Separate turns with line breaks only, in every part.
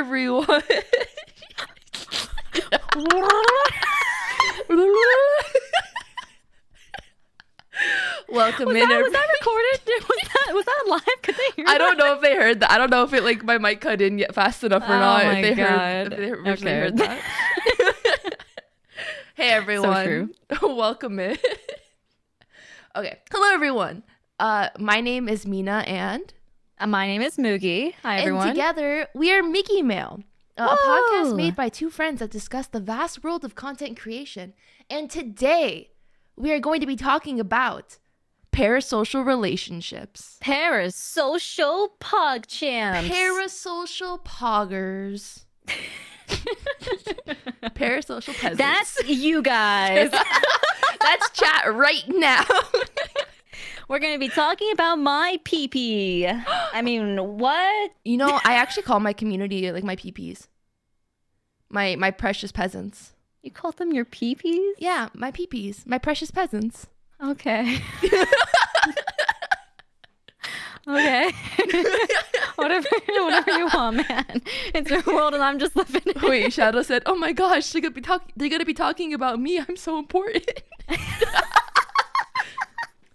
everyone. Welcome in.
Was that recorded? Was that live? Could they hear
I don't
that?
know if they heard that. I don't know if it like my mic cut in yet fast enough or not.
my
If they
God.
originally
Okay.
heard that. Hey everyone. Welcome in. Okay. Hello everyone. My name is Mina and
My name is Mugi. Hi, everyone.
And together we are Migi Mail, a podcast made by two friends that discuss the vast world of content creation. And today we are going to be talking about parasocial relationships.
Parasocial PogChamps.
Parasocial poggers. Parasocial peasants.
That's you guys.
That's chat right now.
We're going to be talking about my pee-pee. I mean, what?
You know, I actually call my community like my peepees. My precious peasants.
You called them your pee-pees?
Yeah, my peepees. My precious peasants.
Okay. Okay. whatever you want, man. It's your world and I'm just living in it.
Wait, Shadow said, "Oh my gosh, they're gonna be talking about me. I'm so important."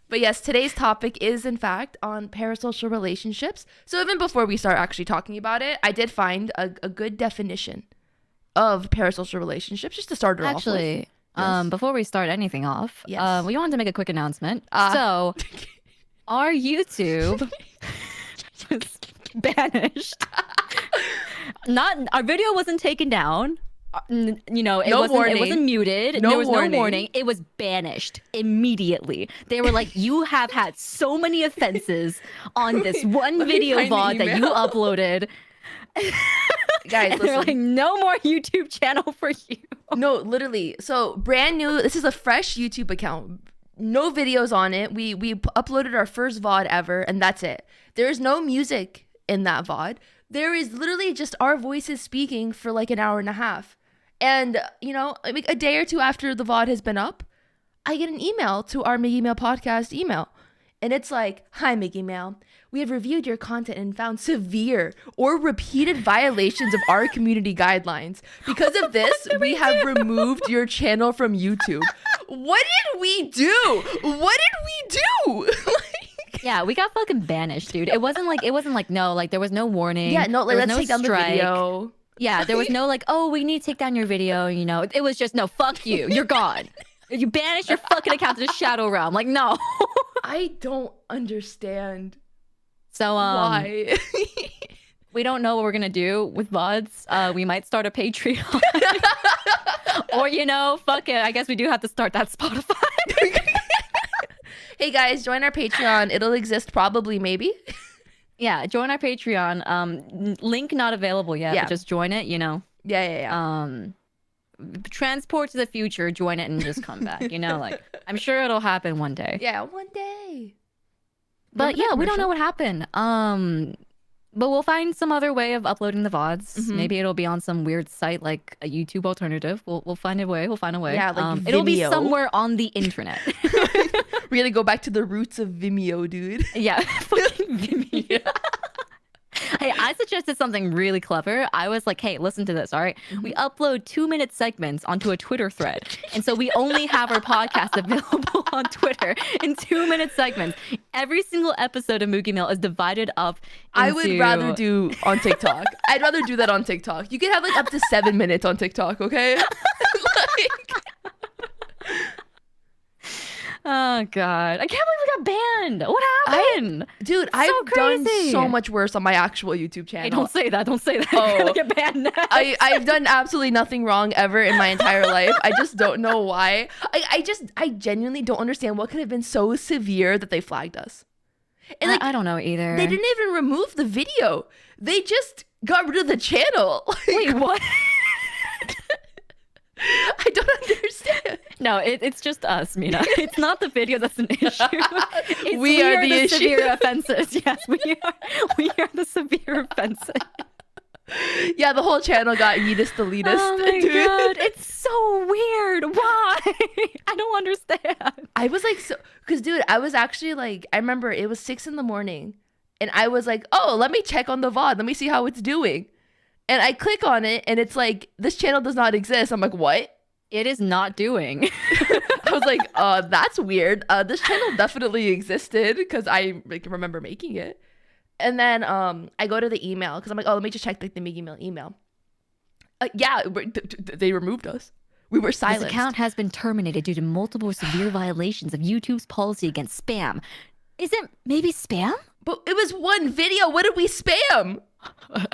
But yes, today's topic is in fact on parasocial relationships. So even before we start actually talking about it, I did find a good definition of parasocial relationships just to start it off with.
Actually, before we start anything off,
Yes.
we wanted to make a quick announcement. So, our YouTube was banished. Our video wasn't taken down. You know, it wasn't muted. There was no warning. It was banished immediately. They were like, "You have had so many offenses on this one video VOD that you uploaded."
Guys, listen.
They're like, "No more YouTube channel for you."
No, literally. So brand new. This is a fresh YouTube account. No videos on it. We uploaded our first VOD ever, and that's it. There is no music in that VOD. There is literally just our voices speaking for like an hour and a half. And, you know, like a day or two after the VOD has been up, I get an email to our Migi Mail podcast email. And it's like, "Hi, Migi Mail. We have reviewed your content and found severe or repeated violations of our community guidelines. Because of this, we have removed your channel from YouTube." What did we do? What did we do?
Yeah, we got fucking banished, dude. It wasn't like there was no warning.
Yeah, no, like,
there was
let's
no
take down the
strike.
video.
Yeah, there was no like, "Oh, we need to take down your video," you know. It was just, "No, fuck you. You're gone. You banished your fucking account to the shadow realm." Like, no.
I don't understand.
So
why.
We don't know what we're gonna do with VODs. We might start a Patreon. Or, you know, fuck it. I guess we do have to start that Spotify.
Hey guys, join our Patreon. It'll exist probably, maybe.
Yeah, join our Patreon. Link not available yet,
Yeah.
but just join it, you know.
Yeah.
Transport to the future, join it and just come back, you know, like I'm sure it'll happen one day.
Yeah, one day.
But
Remember
yeah,
that
we don't know
commercial?
what happened. But we'll find some other way of uploading the VODs.
Mhm.
Maybe it'll be on some weird site like a YouTube alternative. We'll find a way. We'll find a way.
Yeah, like
it'll be
Vimeo.
somewhere on the internet.
We're gonna go back to the roots of Vimeo, dude.
Yeah, fucking Vimeo. Hey, I suggested something really clever. I was like, "Hey, listen to this, all right? We upload 2-minute segments onto a Twitter thread. And so we only have our podcast available on Twitter in 2-minute segments. Every single episode of Migi Mail is divided up into...
I would rather do on TikTok. I'd rather do that on TikTok. You can have like up to 7 minutes on TikTok, okay? Like...
Oh, God. I can't believe we got banned. What happened?
Dude, I've done so much worse on my actual YouTube channel.
Hey, don't say that. Don't say that.
Oh.
You're gonna get banned next.
I've done absolutely nothing wrong ever in my entire life. I just don't know why. I genuinely don't understand what could have been so severe that they flagged us. And like,
I don't know either.
they didn't even remove the video. They just got rid of the channel.
Wait, what?
I don't understand.
No, it's just us, Mina. It's not the video that's an issue.
We are the issue.
Severe offenses. Yes, we are the severe offenses.
Yeah, the whole channel got yeetist deletist.
Oh my God, it's so weird. Why? I don't understand.
I was like, because dude, I was actually like, I remember it was 6 a.m. and I was like, oh, let me check on the VOD. Let me see how it's doing. And I click on it and it's like, this channel does not exist. I'm like, what?
It is not doing.
I was like, that's weird. This channel definitely existed because I like remember making it. And then I go to the email because I'm like, oh, let me just check like the Migi Mail email. Yeah, they removed us. We were silenced.
This account has been terminated due to multiple severe violations of YouTube's policy against spam. Is it maybe spam?
But it was one video. What did we spam?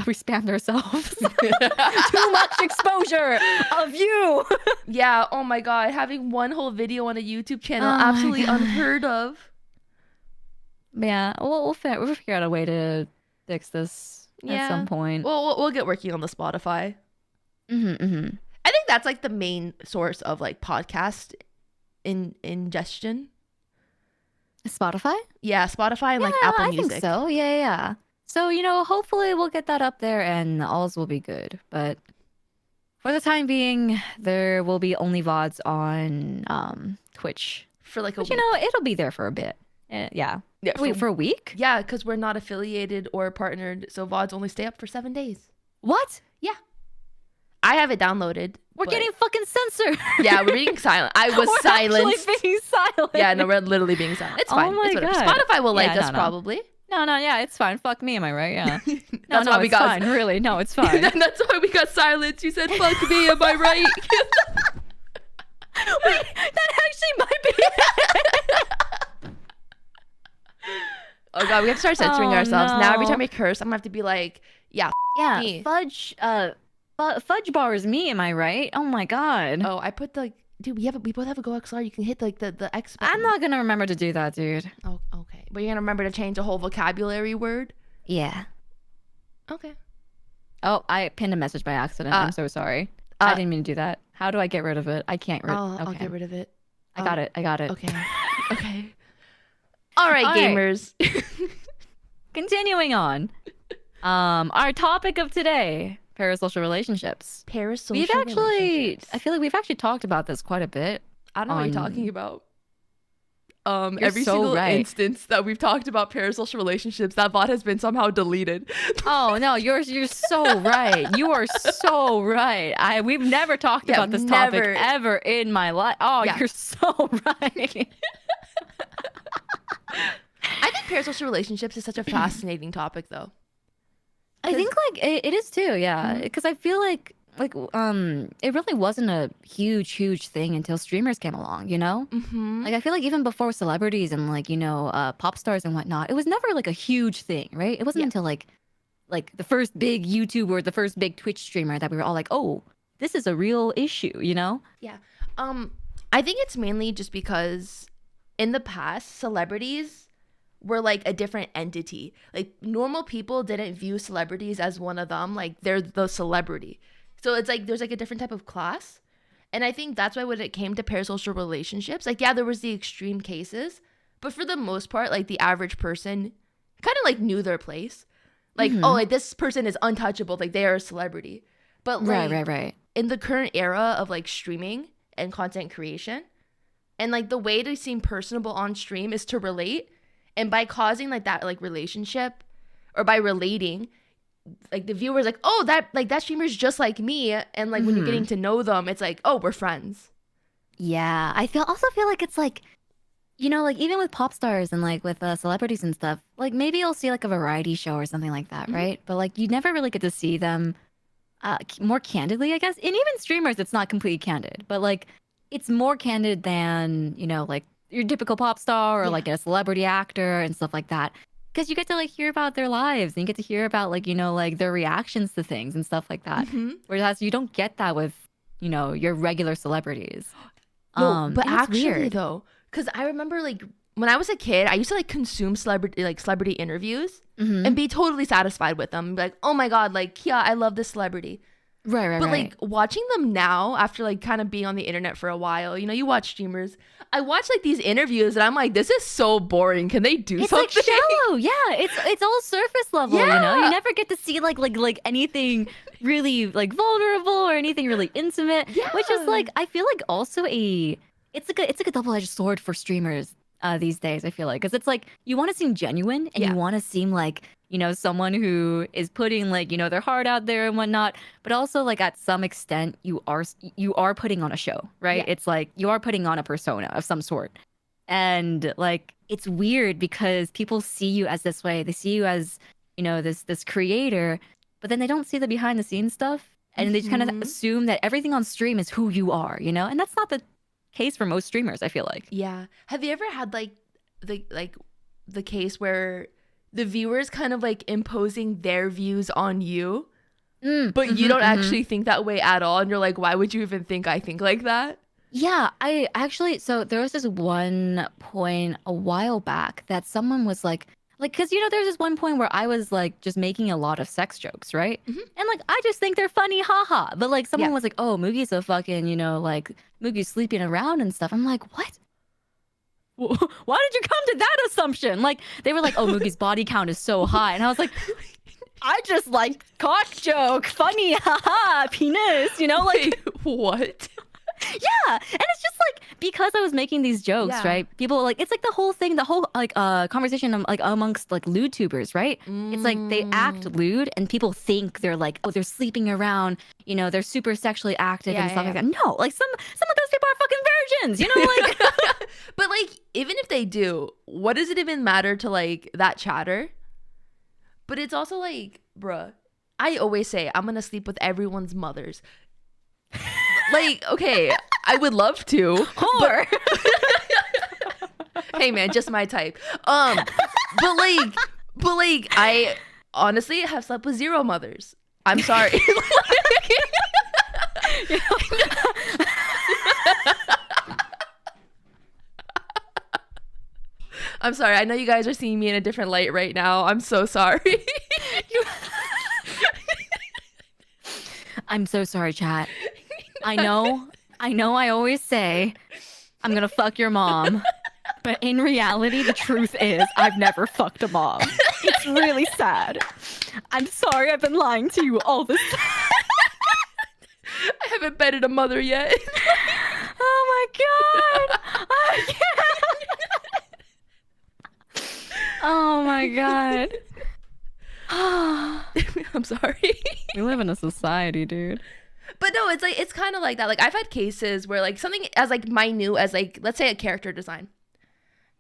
We spammed ourselves. Too much exposure of you.
Yeah, oh my god. Having one whole video on a YouTube channel, absolutely unheard of.
Yeah, we'll figure out a way to fix this at some point.
Well, we'll get working on the Spotify. I think that's like the main source of like podcast ingestion.
Spotify?
Yeah, Spotify and like Apple Music.
I think so. Yeah. So, hopefully we'll get that up there and alls will be good. But for the time being, there will be only VODs on Twitch.
For like a week.
It'll be there for a bit. Yeah. Wait, for a week?
Yeah, because we're not affiliated or partnered. So VODs only stay up for 7 days.
What?
Yeah. I have it downloaded.
We're getting fucking censored.
Yeah, we're being silent. I was silenced.
We're actually being silent.
Yeah, no, we're literally being silent. It's fine.
Oh my God.
Spotify will like us probably.
No, yeah, it's fine. Fuck me, am I right? Yeah.
That's why we got
fine. Really, no, it's fine.
That's why we got silence. You said fuck me, am I right?
Wait, that actually might be it.
Oh god, we have to start censoring ourselves. Now every time we curse, I'm gonna have to be like, yeah, me.
Fudge bar is me, am I right? Oh my god.
Oh, I put the dude, we both have a Go XLR. You can hit like the X button.
I'm not gonna remember to do that, dude.
Oh, okay. But you're gonna remember to change a whole vocabulary word?
Yeah.
Okay.
Oh, I pinned a message by accident. I'm so sorry. I didn't mean to do that. How do I get rid of it? I can't.
I'll get rid of it.
I got it.
Okay. Okay. All right, gamers.
Continuing on. Our topic of today: parasocial relationships.
Relationships.
I feel like we've actually talked about this quite a bit.
I don't know what you're talking about. Every single instance that we've talked about parasocial relationships, that VOD has been somehow deleted.
Oh no, you're so right. You are so right. We've never talked about this topic ever in my life. Oh, you're so right.
I think parasocial relationships is such a fascinating topic, though.
I think like it is too, yeah. Because I feel like it really wasn't a huge thing until streamers came along, Like I feel like even before celebrities and like pop stars and whatnot, it was never like a huge thing, right? It wasn't until like the first big YouTuber or the first big Twitch streamer that we were all like, oh, this is a real issue,
Yeah. I think it's mainly just because in the past, celebrities were like a different entity. Like normal people didn't view celebrities as one of them. Like they're the celebrity. So it's like there's like a different type of class. And I think that's why when it came to parasocial relationships, like, yeah, there was the extreme cases, but for the most part, like the average person kind of like knew their place. Like, oh, like this person is untouchable. Like they are a celebrity. But like
right.
in the current era of like streaming and content creation, and like the way to seem personable on stream is to relate. And by causing like that like relationship or by relating, like the viewer's like, oh, that streamer's just like me. And like when you're getting to know them, it's like, oh, we're friends.
Yeah. I also feel like it's like, like even with pop stars and like with celebrities and stuff, like maybe you'll see like a variety show or something like that, right? But like you never really get to see them more candidly, I guess. And even streamers, it's not completely candid, but like it's more candid than, like your typical pop star or like a celebrity actor and stuff like that. Because you get to like hear about their lives and you get to hear about like, like their reactions to things and stuff like that. Whereas you don't get that with, your regular celebrities.
No, but actually though, because I remember like when I was a kid, I used to like consume celebrity interviews and be totally satisfied with them. Be like, oh my God, like, yeah, I love this celebrity.
Right.
But like watching them now after like kind of being on the internet for a while, you watch streamers. I watch like these interviews and I'm like, this is so boring. Can they do something?
It's like shallow. Yeah, it's all surface level. You never get to see like anything really like vulnerable or anything really intimate. Yeah. Which is like I feel like also it's like a double-edged sword for streamers these days. I feel like because it's like you want to seem genuine and you want to seem like you know, someone who is putting like, you know, their heart out there and whatnot, but also like at some extent you are putting on a show, right?
Yeah.
It's like you are putting on a persona of some sort. And like it's weird because people see you as this way. They see you as, you know, this creator, but then they don't see the behind the scenes stuff. And they just kind of assume that everything on stream is who you are, you know? And that's not the case for most streamers, I feel like.
Yeah. Have you ever had like the case where the viewers kind of like imposing their views on you, but you don't actually think that way at all, and you're like, why would you even think I think like that?
Yeah, I actually, so there was this one point a while back that someone was like, because, you know, there's this one point where I was like just making a lot of sex jokes, right? And like, I just think they're funny, haha. But like, someone was like, oh, Mugi's a fucking, you know, like, Mugi's sleeping around and stuff. I'm like, what? Why did you come to that assumption? Like, they were like, oh, Mugi's body count is so high. And I was like, I just like cock joke, funny, haha, penis, you know, like.
Wait, what?
Yeah, and it's just like because I was making these jokes, right? People are like, it's like the whole thing, the whole like conversation like amongst like lewd tubers, right? It's like they act lewd, and people think they're like, oh, they're sleeping around, you know, they're super sexually active and stuff like that. No, like some of those people are fucking virgins, you know, like.
But like, even if they do, what does it even matter to like that chatter? But it's also like, bruh, I always say I'm gonna sleep with everyone's mothers. Like, okay, I would love to.
Whore.
Hey man, just my type. But like, I honestly have slept with 0 mothers. I'm sorry. I'm sorry. I know you guys are seeing me in a different light right now. I'm so sorry.
I'm so sorry, chat. I know I always say I'm gonna fuck your mom, but in reality, the truth is I've never fucked a mom. It's really sad. I'm sorry I've been lying to you all this time.
I haven't bedded a mother yet.
Oh my god. I can't. Oh my god.
I'm sorry.
We live in a society, dude.
But no, it's like, it's kind of like that. Like, I've had cases where like something as like minute as like, let's say a character design.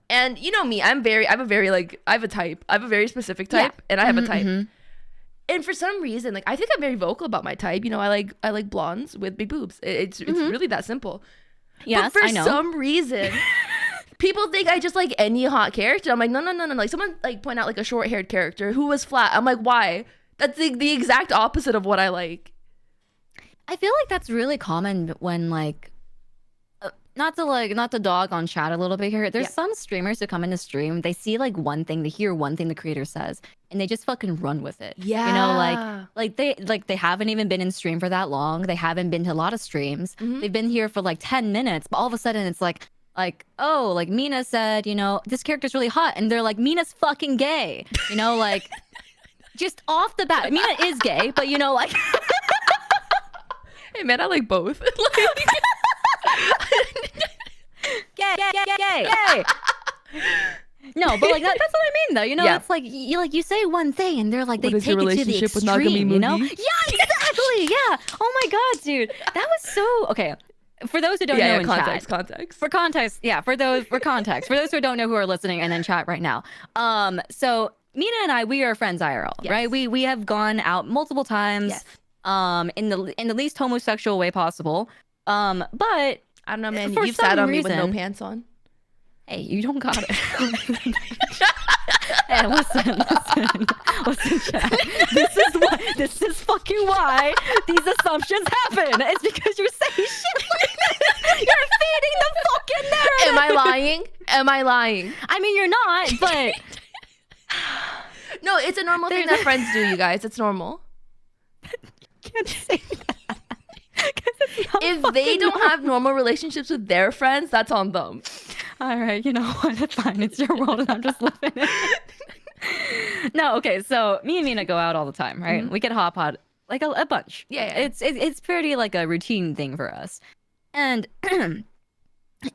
And you know me, I have a type. I have a very specific type, and I have a type. And for some reason, like, I think I'm very vocal about my type. You know, I like blondes with big boobs. It's really that simple.
Yes,
but for
I know.
some reason, people think I just like any hot character. I'm like, no. Like, someone like point out like a short-haired character who was flat. I'm like, why? That's the exact opposite of what I like.
I feel like that's really common when like not to dog on chat a little bit here. There's some streamers who come into stream, they see like one thing, they hear one thing the creator says, and they just fucking run with it.
Yeah.
You know, like they haven't even been in stream for that long. They haven't been to a lot of streams. They've been here for like 10 minutes, but all of a sudden it's like, oh, like Mina said, you know, this character's really hot, and they're like, Mina's fucking gay. You know, like just off the bat. Mina is gay, but you know, like
hey man, I like both.
Gay. No, but like that's what I mean though. You know, it's like you say one thing and they're like they take it to the extreme. You know? Yeah, exactly. Yeah. Oh my god, dude, that was so okay. For those who don't know in
context.
For context, for those who don't know who are listening and in chat right now. So Mina and we are friends IRL, right? We have gone out multiple times.
Yes.
In the least homosexual way possible. But
I don't know, man. You've sat on me with no pants on.
Hey, you don't got it. Hey, listen, chat. This is fucking why these assumptions happen. It's because you're saying shit like this. You're feeding the fucking narrative.
Am I lying?
I mean, you're not, but
no, it's a normal thing that friends do, you guys. It's normal.
Can't say that.
If they don't have normal relationships with their friends, that's on them.
All right, you know what? It's fine. It's your world, and I'm just living it. No, okay. So me and Mina go out all the time, right? We get hot pot like a bunch.
Yeah.
It's pretty like a routine thing for us. And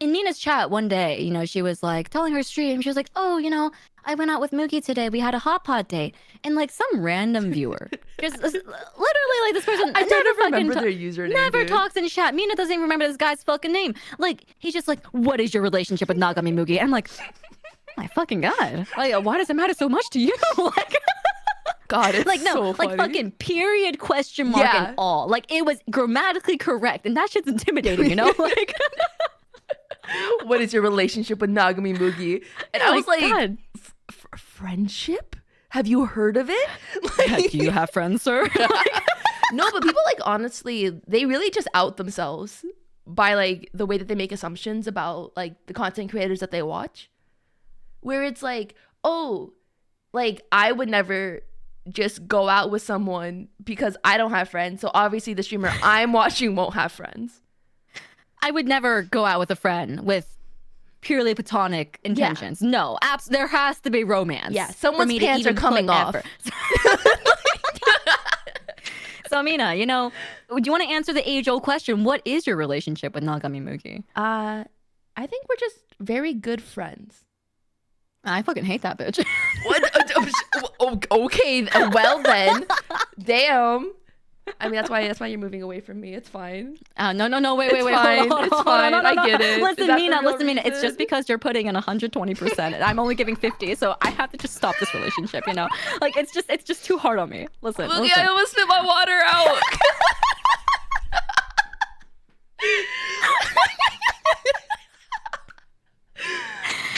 in Nina's chat one day, you know, she was like telling her stream, she was like, oh, you know, I went out with Mookie today. We had a hot pot date. And like some random viewer, just literally like this person,
I don't even remember their username.
Never
dude.
talks in chat. Mina doesn't even remember this guy's fucking name. Like, he's just like, what is your relationship with Nagami Mookie? I'm like, my fucking God. Like, why does it matter so much to you? Like,
God, it's
like, no,
so funny.
like fucking period, question mark, and all. Like, it was grammatically correct. And that shit's intimidating, you know? Like,
what is your relationship with Nagami Mookie? And I was like, friendship? Have you heard of it? Like,
do you have friends, sir?
No, but people like honestly, they really just out themselves by like the way that they make assumptions about like the content creators that they watch. Where it's like, oh, like I would never just go out with someone because I don't have friends. So obviously the streamer I'm watching won't have friends.
I would never go out with a friend with purely platonic intentions. Yeah. No, there has to be romance.
Yeah, someone's pants are coming off.
So, Mina, you know, do you want to answer the age-old question? What is your relationship with Nagami Mookie?
I think we're just very good friends.
I fucking hate that bitch.
What? Okay, well then. Damn. I mean, that's why you're moving away from me. It's fine.
No, wait.
It's fine. It's fine. I get it.
Listen, Mina, it's just because you're putting in 120%. And I'm only giving 50, so I have to just stop this relationship, you know? Like, it's just too hard on me. Listen.
I almost spit my water out.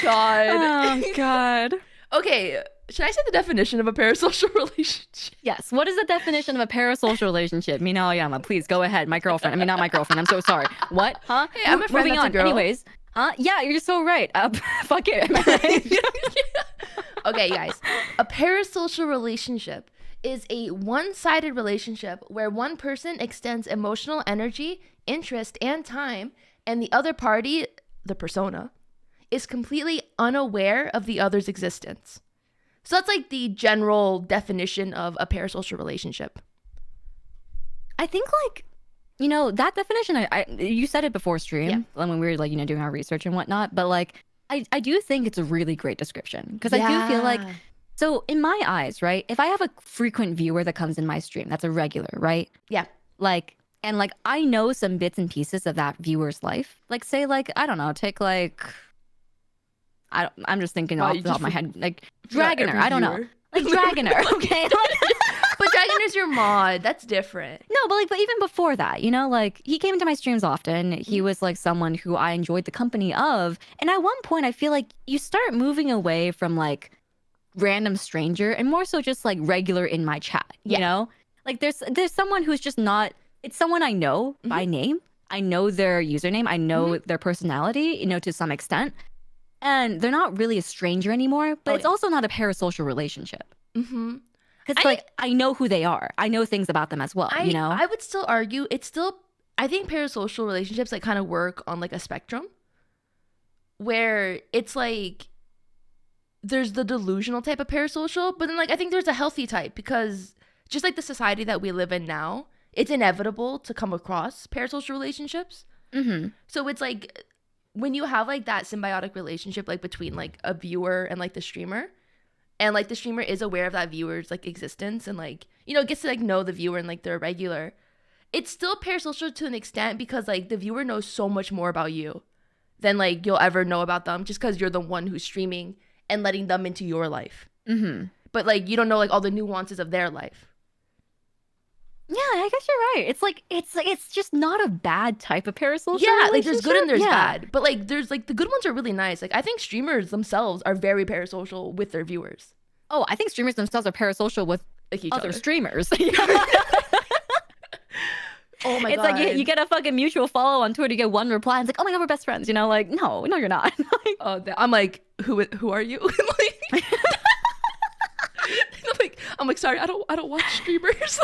God.
Oh, God.
Okay. Should I say the definition of a parasocial relationship?
Yes. What is the definition of a parasocial relationship? Mina Oyama, please go ahead. My girlfriend. I mean, not my girlfriend. I'm so sorry. What? Huh?
Hey, I'm a friend.
Moving on. Anyways. Huh? Yeah, you're so right. Fuck it. Am I right?
Okay, guys. A parasocial relationship is a one-sided relationship where one person extends emotional energy, interest, and time, and the other party, the persona, is completely unaware of the other's existence. So that's like the general definition of a parasocial relationship.
I think like, you know, that definition, you said it before stream, when we were like, you know, doing our research and whatnot, but like, I do think it's a really great description because I do feel like, so in my eyes, right, if I have a frequent viewer that comes in my stream, that's a regular, right?
Yeah.
Like, and like, I know some bits and pieces of that viewer's life. Like say like, I don't know, take like, I'm just thinking off the top of my head, like Dragoner. I don't know, like Dragoner. Okay,
but Dragoner's your mod. That's different.
No, but even before that, you know, like he came into my streams often. He was like someone who I enjoyed the company of, and at one point, I feel like you start moving away from like random stranger and more so just like regular in my chat. You know, like there's someone who's just not. It's someone I know by name. I know their username. I know their personality. You know, to some extent. And they're not really a stranger anymore, but it's also not a parasocial relationship. Because I know who they are. I know things about them as well, you know?
I would still argue I think parasocial relationships like kind of work on like a spectrum where it's like there's the delusional type of parasocial, but then like I think there's a healthy type because just like the society that we live in now, it's inevitable to come across parasocial relationships. So it's like when you have like that symbiotic relationship like between like a viewer and like the streamer, and like the streamer is aware of that viewer's like existence and like, you know, gets to like know the viewer and like they're regular, it's still parasocial to an extent because like the viewer knows so much more about you than like you'll ever know about them just because you're the one who's streaming and letting them into your life. But like you don't know like all the nuances of their life.
Yeah, I guess you're right. It's just not a bad type of parasocial.
Yeah, like there's good and there's bad. But like there's like the good ones are really nice. Like I think streamers themselves are very parasocial with their viewers.
Oh, I think streamers themselves are parasocial with like other streamers.
Oh my God.
It's like you get a fucking mutual follow on Twitter, you get one reply, and it's like, oh my God, we're best friends. You know, like, no, you're not.
I'm like, who are you? Like, I'm like, sorry, I don't watch streamers.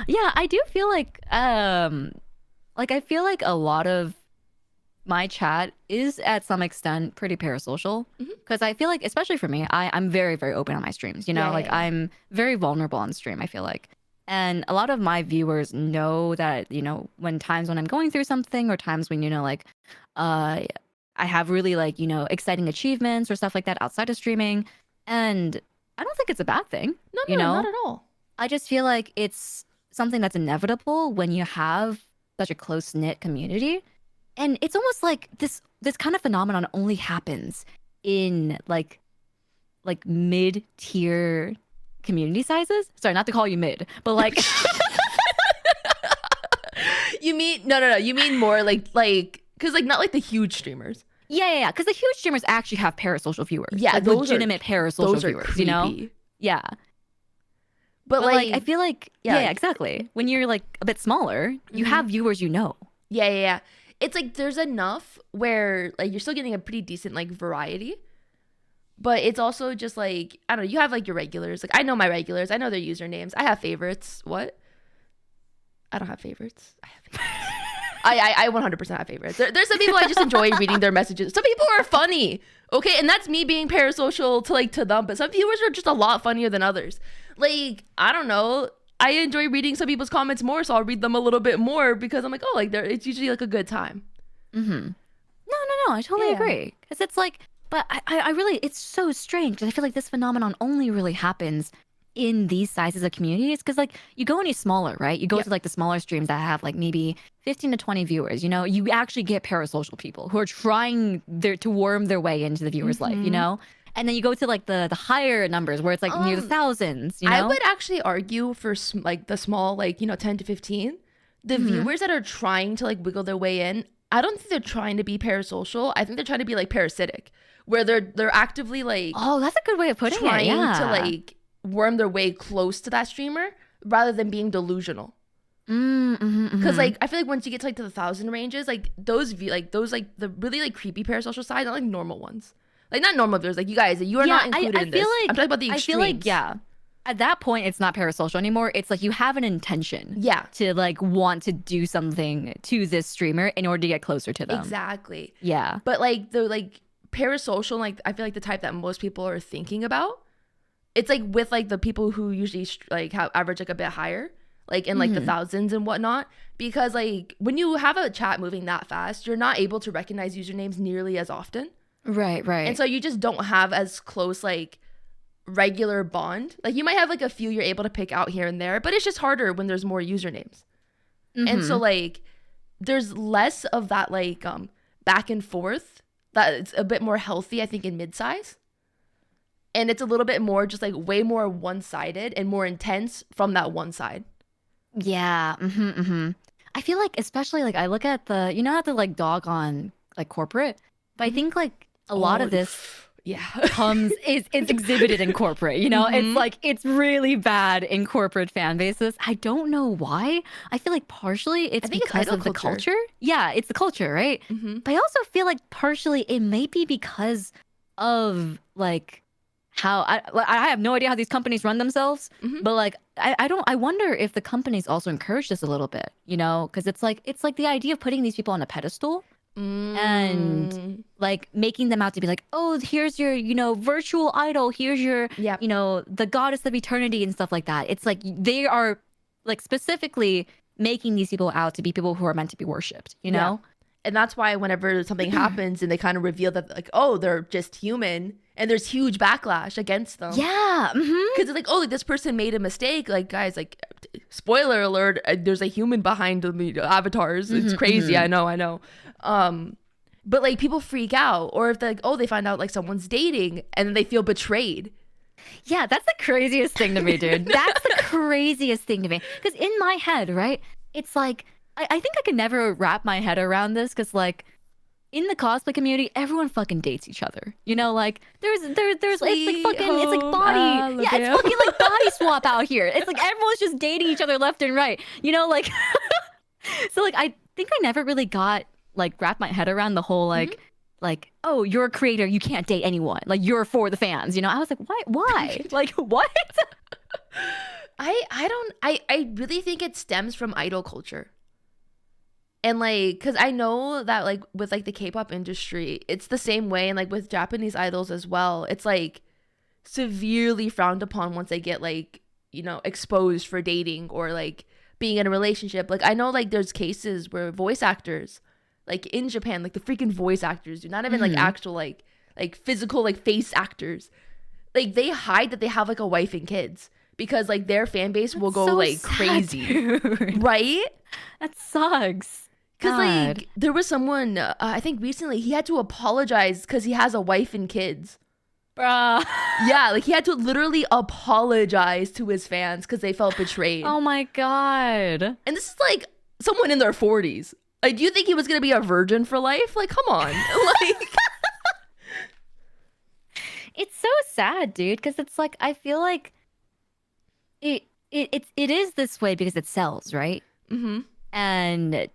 Yeah, I do feel like I feel like a lot of my chat is at some extent pretty parasocial because I feel like, especially for me, I'm very, very open on my streams, you know, I'm very vulnerable on stream. I feel like And a lot of my viewers know that, when times when I'm going through something or times when, like, uh, I have really like, exciting achievements or stuff like that outside of streaming. And I don't think it's a bad thing.
No, not at all.
I just feel like it's something that's inevitable when you have such a close-knit community. And it's almost like this kind of phenomenon only happens in like mid-tier community sizes. Sorry, not to call you mid, but like
you mean no. You mean more like because like not like the huge streamers.
Yeah. Because the huge streamers actually have parasocial viewers.
Yeah,
like legitimate parasocial viewers.
Creepy.
Yeah. But like I feel like yeah, exactly. When you're like a bit smaller, you have viewers
Yeah. It's like there's enough where like you're still getting a pretty decent like variety. But it's also just like, I don't know, you have like your regulars. Like I know my regulars. I know their usernames. I have favorites. What? I don't have favorites. I have favorites. I 100% have favorites. There's some people I just enjoy reading their messages. Some people are funny. Okay, and that's me being parasocial to them. But some viewers are just a lot funnier than others. Like, I don't know. I enjoy reading some people's comments more, so I'll read them a little bit more because I'm like, oh, like it's usually like a good time.
Mm-hmm. No, I totally agree. Because it's like, but I really, it's so strange. I feel like this phenomenon only really happens in these sizes of communities. Because like you go any smaller, right? You go to like the smaller streams that have like maybe 15 to 20 viewers, you actually get parasocial people who are trying to worm their way into the viewer's life, And then you go to like the higher numbers where it's like near the thousands,
I would actually argue for like the small, like, 10 to 15, the viewers that are trying to like wiggle their way in, I don't think they're trying to be parasocial. I think they're trying to be like parasitic, where they're actively like,
oh, that's a good way of putting
trying
it.
to like worm their way close to that streamer rather than being delusional. Because like I feel like once you get to like to the 1,000 ranges, like those the really like creepy parasocial side, not like normal ones. Like not normal viewers, like you guys, you are not included in this. I'm talking about the extremes.
I feel like, at that point, it's not parasocial anymore. It's like you have an intention to like want to do something to this streamer in order to get closer to them.
Exactly.
Yeah.
But like the like parasocial, like I feel like the type that most people are thinking about, it's like with like the people who usually like have average like a bit higher, like in like the thousands and whatnot. Because like when you have a chat moving that fast, you're not able to recognize usernames nearly as often.
Right.
And so you just don't have as close like regular bond. Like you might have like a few you're able to pick out here and there, but it's just harder when there's more usernames. And so like there's less of that like back and forth that it's a bit more healthy, I think, in mid-size. And it's a little bit more just like way more one-sided and more intense from that one side.
Yeah. I feel like especially like I look at the at the like dog on like corporate, but I think like a lot of this it's exhibited in corporate, it's like it's really bad in corporate fan bases. I don't know why. I feel like partially it's because of the culture. Yeah, it's the culture, right? But I also feel like partially it may be because of like how I have no idea how these companies run themselves, but like I wonder if the companies also encourage this a little bit, because it's like the idea of putting these people on a pedestal. And like making them out to be like, oh, here's your virtual idol, here's your the goddess of eternity and stuff like that. It's like they are like specifically making these people out to be people who are meant to be worshipped, know.
And that's why whenever something happens and they kind of reveal that like, oh, they're just human, and there's huge backlash against them. Because it's like, oh, like, this person made a mistake. Like, guys, like, spoiler alert, there's a human behind the avatars. It's crazy. I know. But like people freak out, or if they're like, oh, they find out like someone's dating and then they feel betrayed.
Yeah, that's the craziest thing to me, dude. That's the craziest thing to me. Because in my head, right, it's like, I think I could never wrap my head around this because like in the cosplay community, everyone fucking dates each other. Like there's it's like fucking it's like body it's fucking like body swap out here. It's like everyone's just dating each other left and right. Like so like I think I never really got like wrapped my head around the whole like oh, you're a creator, you can't date anyone. Like you're for the fans. I was like, why? Like what?
I really think it stems from idol culture. And like, cause I know that like with like the K-pop industry, it's the same way. And like with Japanese idols as well, it's like severely frowned upon once they get like, exposed for dating or like being in a relationship. Like I know like there's cases where voice actors, like in Japan, like the freaking voice actors, do not even like actual like physical like face actors, like they hide that they have like a wife and kids because like their fan base will go so like sad, crazy, dude. Right?
That sucks.
Because like there was someone I think recently he had to apologize because he has a wife and kids.
Bruh.
Yeah, like he had to literally apologize to his fans because they felt betrayed.
Oh my god.
And this is like someone in their 40s. Like, do you think he was gonna be a virgin for life? Like, come on. Like,
it's so sad, dude. Because it's like I feel like it is this way because it sells, right? Mm-hmm. And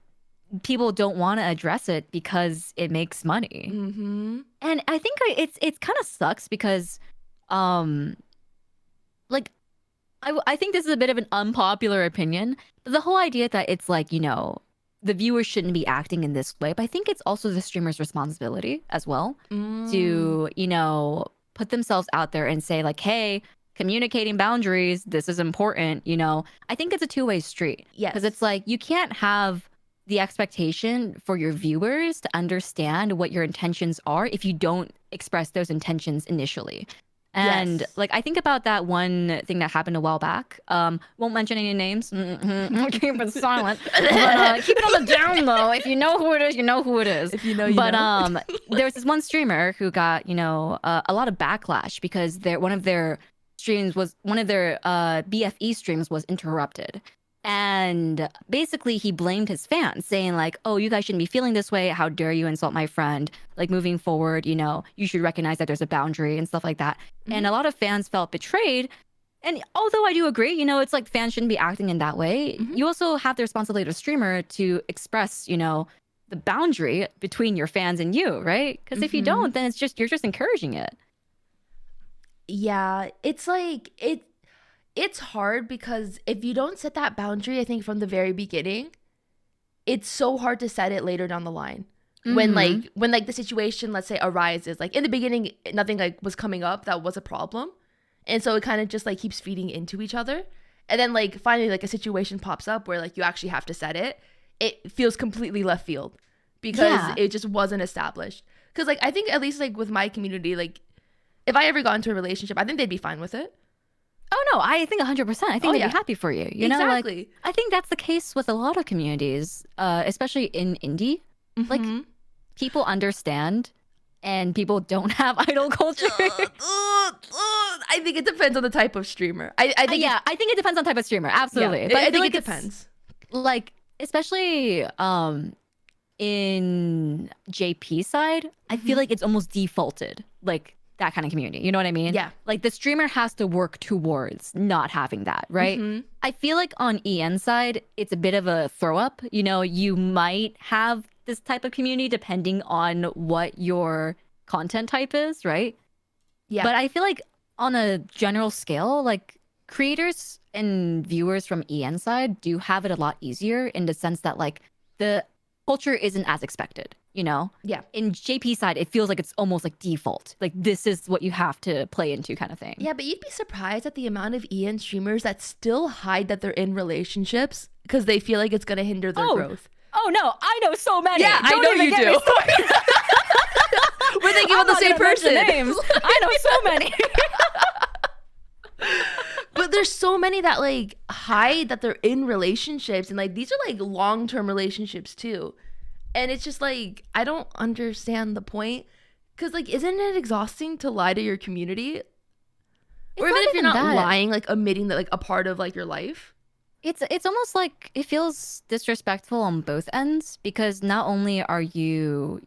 people don't want to address it because it makes money. Mm-hmm. And I think it's kind of sucks because, like, I think this is a bit of an unpopular opinion, but the whole idea that it's like, the viewers shouldn't be acting in this way, but I think it's also the streamer's responsibility as well to, put themselves out there and say like, hey, communicating boundaries, this is important, I think it's a two-way street.
Yes.
Because it's like, you can't have the expectation for your viewers to understand what your intentions are if you don't express those intentions initially. And like I think about that one thing that happened a while back. Won't mention any names. Keep it silent. But, keep it on the down low. If you know who it is, you know who it is.
If you know, you know.
There was this one streamer who got a lot of backlash because one of their BFE streams was interrupted. And basically he blamed his fans saying like, oh, you guys shouldn't be feeling this way. How dare you insult my friend? Like moving forward, you should recognize that there's a boundary and stuff like that. Mm-hmm. And a lot of fans felt betrayed. And although I do agree, it's like fans shouldn't be acting in that way. Mm-hmm. You also have the responsibility as a streamer to express, the boundary between your fans and you, right? Because if you don't, then you're just encouraging it.
Yeah, it's like it's hard because if you don't set that boundary, I think from the very beginning, it's so hard to set it later down the line. Mm-hmm. When the situation, let's say, arises, like in the beginning, nothing like was coming up that was a problem. And so it kind of just like keeps feeding into each other. And then like finally like a situation pops up where like you actually have to set it. It feels completely left field because it just wasn't established. Because like I think at least like with my community, like if I ever got into a relationship, I think they'd be fine with it.
Oh, no, I think 100%. I think they'd be happy for you.
Exactly.
Like, I think that's the case with a lot of communities, especially in indie. Mm-hmm. Like, people understand and people don't have idol culture.
I think it depends on the type of streamer. I think
I think it depends on type of streamer. Absolutely.
Yeah,
but
I think it depends.
Like, especially in JP side, I feel like it's almost defaulted. Like, that kind of community. You know what I mean?
Yeah.
Like the streamer has to work towards not having that, right? Mm-hmm. I feel like on EN side, it's a bit of a throw up. You might have this type of community depending on what your content type is, right? Yeah. But I feel like on a general scale, like creators and viewers from EN side do have it a lot easier in the sense that like the culture isn't as expected.
Yeah.
In JP side, it feels like it's almost like default. Like this is what you have to play into kind of thing.
Yeah, but you'd be surprised at the amount of EN streamers that still hide that they're in relationships because they feel like it's going to hinder their growth.
Oh, no. I know so many.
Yeah, I know you do. We're thinking about the same person.
Names. I know so many.
But there's so many that like hide that they're in relationships. And like these are like long-term relationships too. And it's just like, I don't understand the point. Because like, isn't it exhausting to lie to your community? Or even if you're not lying, like admitting that like a part of like your life.
It's almost like it feels disrespectful on both ends. Because not only are you,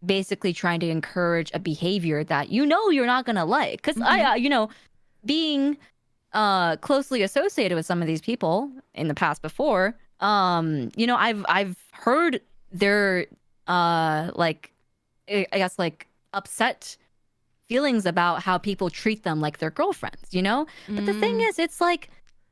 basically trying to encourage a behavior that you're not going to like. Because being closely associated with some of these people in the past before, I've heard their like I guess like upset feelings about how people treat them like their girlfriends, But the thing is, it's like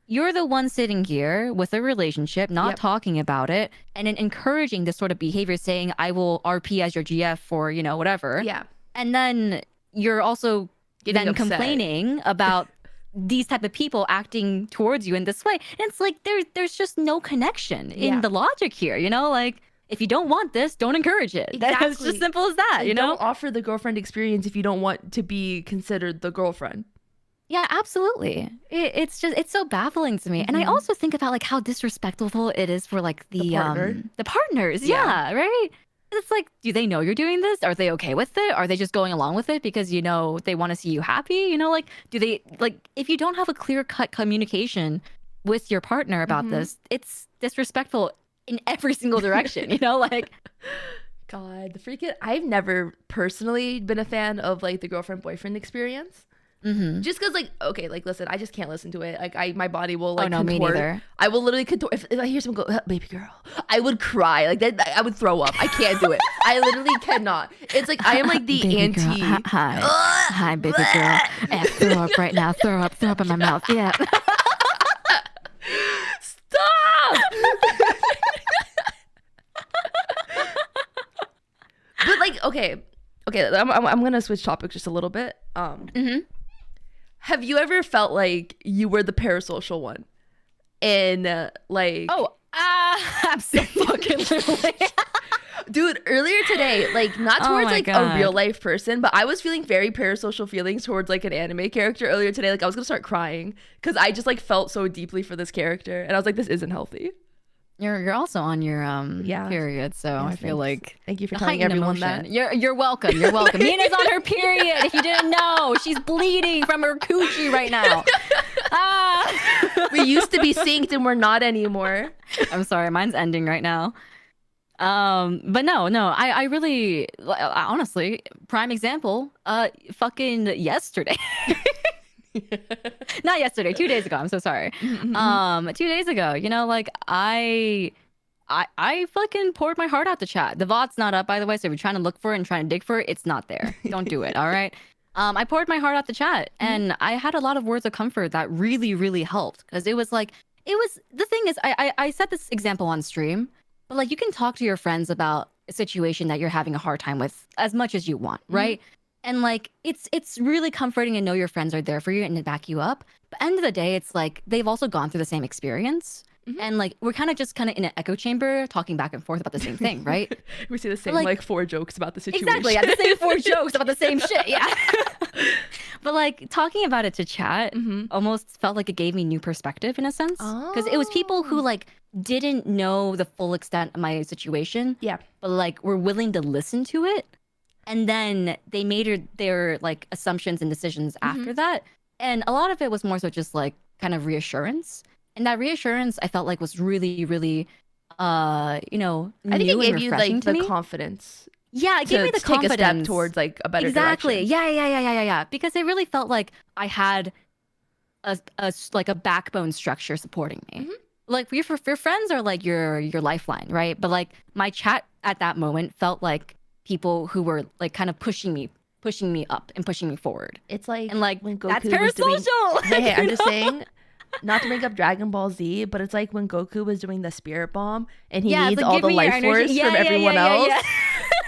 you're the one sitting here with a relationship, not talking about it, and then encouraging this sort of behavior, saying I will RP as your GF for, whatever.
Yeah.
And then you're also then complaining about these type of people acting towards you in this way. And it's like there's just no connection in the logic here, you know? Like, if you don't want this, don't encourage it.
Exactly.
That's just simple as that,
like,
you know?
Don't offer the girlfriend experience if you don't want to be considered the girlfriend.
Yeah, absolutely. It's so baffling to me. And I also think about like how disrespectful it is for like the partners. Yeah, right? It's like, do they know you're doing this? Are they okay with it? Are they just going along with it because, you know, they want to see you happy? You know, like, do they, like, if you don't have a clear-cut communication with your partner about this, it's disrespectful in every single direction, you know? Like,
God, the freaking, I've never personally been a fan of like the girlfriend-boyfriend experience. Just because, like, okay, like, listen, I just can't listen to it. Like, my body will like contort.
Me neither.
I will literally contort. If I hear someone go, "Baby girl," I would cry. Like that, I would throw up. I can't do it. I literally cannot. It's like I am like the
baby
anti.
Girl. Hi, baby girl. Throw up right now. Throw up in my mouth. Yeah.
Stop. But like, okay, I'm gonna switch topics just a little bit. Have you ever felt like you were the parasocial one? And like...
Oh, absolutely.
Dude, earlier today, like not towards like a real life person, but I was feeling very parasocial feelings towards like an anime character earlier today. Like I was gonna start crying because I just like felt so deeply for this character. And I was like, this isn't healthy.
You're also on your period, so I feel like
thank you for telling everyone that.
You're welcome. You're welcome. Mina's on her period. If you didn't know, she's bleeding from her coochie right now.
We used to be synced and we're not anymore.
I'm sorry, mine's ending right now. But no, I really, honestly, prime example, fucking yesterday. Not yesterday, 2 days ago. I'm so sorry. 2 days ago, you know, like I fucking poured my heart out to chat. The VOD's not up, by the way, so if you're trying to look for it and trying to dig for it, it's not there. Don't do it, all right? I poured my heart out to chat, and I had a lot of words of comfort that really, really helped. Because it was like, the thing is, I set this example on stream, but like you can talk to your friends about a situation that you're having a hard time with as much as you want, right? And like it's really comforting to know your friends are there for you and to back you up. But end of the day, it's like they've also gone through the same experience. And like we're kind of in an echo chamber talking back and forth about the same thing, right?
We say the same like 4 jokes about the situation.
Exactly, yeah, the same 4 jokes about the same shit, yeah. But like talking about it to chat almost felt like it gave me new perspective in a sense. Because it was people who like didn't know the full extent of my situation. Yeah. But like were willing to listen to it. And then they made their like assumptions and decisions after that. And a lot of it was more so just like kind of reassurance. And that reassurance I felt like was really, really, you know,
I think it gave you like the confidence.
Yeah, it gave me the confidence.
Take a step towards like a better direction.
Yeah. Because it really felt like I had a backbone structure supporting me. Like your friends are like your lifeline, right? But like my chat at that moment felt like people who were like kind of pushing me up and pushing me forward.
It's like,
and like
when Goku
that's parasocial.
Hey, I'm just saying, not to bring up Dragon Ball Z, but it's like when Goku was doing the spirit bomb and he needs all the life force from everyone else. Yeah.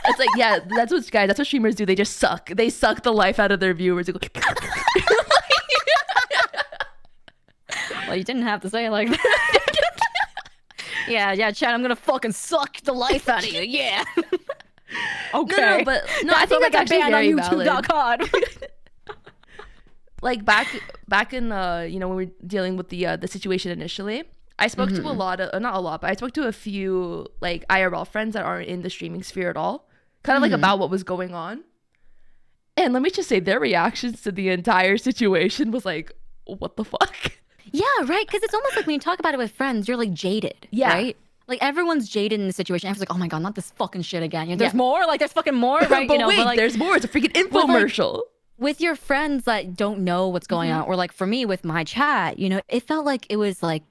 It's like, yeah, that's what streamers do. They just suck. They suck the life out of their viewers.
Well, you didn't have to say it like that. yeah, Chad, I'm gonna fucking suck the life out of you. Yeah. Okay.
No, but I think that's actually very valid. Like back in you know, when we were dealing with the situation initially, I spoke to not a lot, but I spoke to a few like IRL friends that aren't in the streaming sphere at all, kind of like about what was going on. And let me just say, their reactions to the entire situation was like, what the fuck?
Yeah, right. Because it's almost like when you talk about it with friends, you're like jaded, right? Like everyone's jaded in the situation. Everyone's like, oh my god, not this fucking shit again. You know, there's more. Like there's fucking more, right?
But
you know,
wait,
but like,
there's more. It's a freaking infomercial.
With your friends that don't know what's going on, or like for me with my chat, you know, it felt like it was like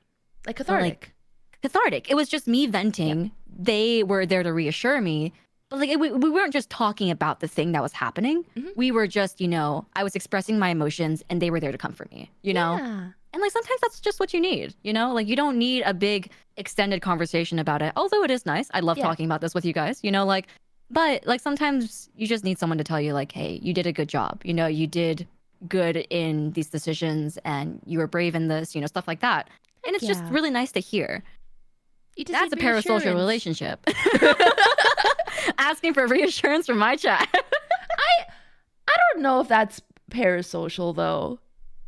cathartic.
Cathartic. It was just me venting. Yeah. They were there to reassure me. But like we weren't just talking about the thing that was happening. We were just, you know, I was expressing my emotions and they were there to comfort me, you know?
Yeah.
And like sometimes that's just what you need, you know? Like you don't need a big extended conversation about it. Although it is nice. I love talking about this with you guys, you know, like, but like sometimes you just need someone to tell you like, hey, you did a good job. You know, you did good in these decisions and you were brave in this, stuff like that. And it's just
yeah.
really nice to hear.
You just
That's a
need
parasocial
reassurance.
relationship. Asking for reassurance from my chat.
I don't know if that's parasocial though.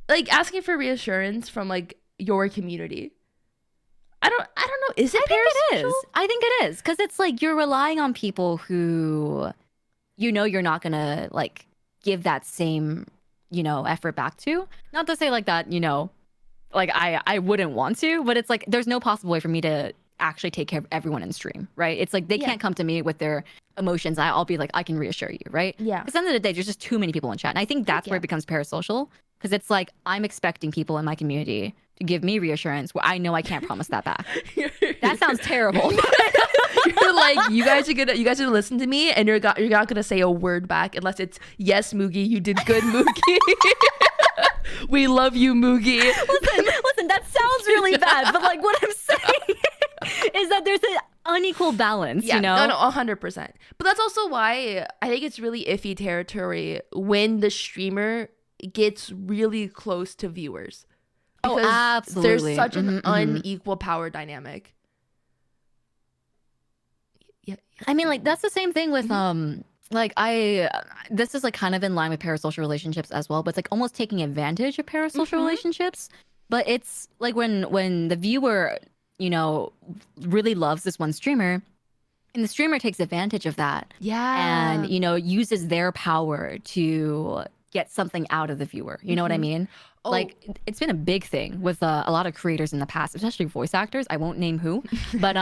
Like asking for reassurance from like your community. I don't know. Is it
I think it
parasocial?
is. I think it is. Because it's like you're relying on people who you're not gonna like give that same, effort back to. Not to say like that, like I wouldn't want to, but it's like there's no possible way for me to actually take care of everyone in stream, right? It's like they
Yeah.
can't come to me with their emotions. I'll be like, I can reassure you, right?
Yeah.
Because at the end of the day, there's just too many people in chat. And I think that's where
yeah.
it becomes parasocial. Because it's like I'm expecting people in my community to give me reassurance where I know I can't promise that back. That sounds terrible.
You're like, you guys are gonna listen to me, and you're not gonna say a word back unless it's yes, Mugi, you did good, Mugi. We love you, Mugi.
Listen, that sounds really bad, but like what I'm saying is that there's an unequal balance,
Yeah,
No,
100%. But that's also why I think it's really iffy territory when the streamer gets really close to viewers.
Oh,
Because
absolutely.
there's such an unequal power dynamic. Yeah.
I mean, like that's the same thing with like this is like kind of in line with parasocial relationships as well, but it's like almost taking advantage of parasocial relationships. But it's like when the viewer, really loves this one streamer, and the streamer takes advantage of that.
Yeah.
And uses their power to get something out of the viewer. You know what I mean?
Oh.
Like it's been a big thing with a lot of creators in the past, especially voice actors. I won't name who, but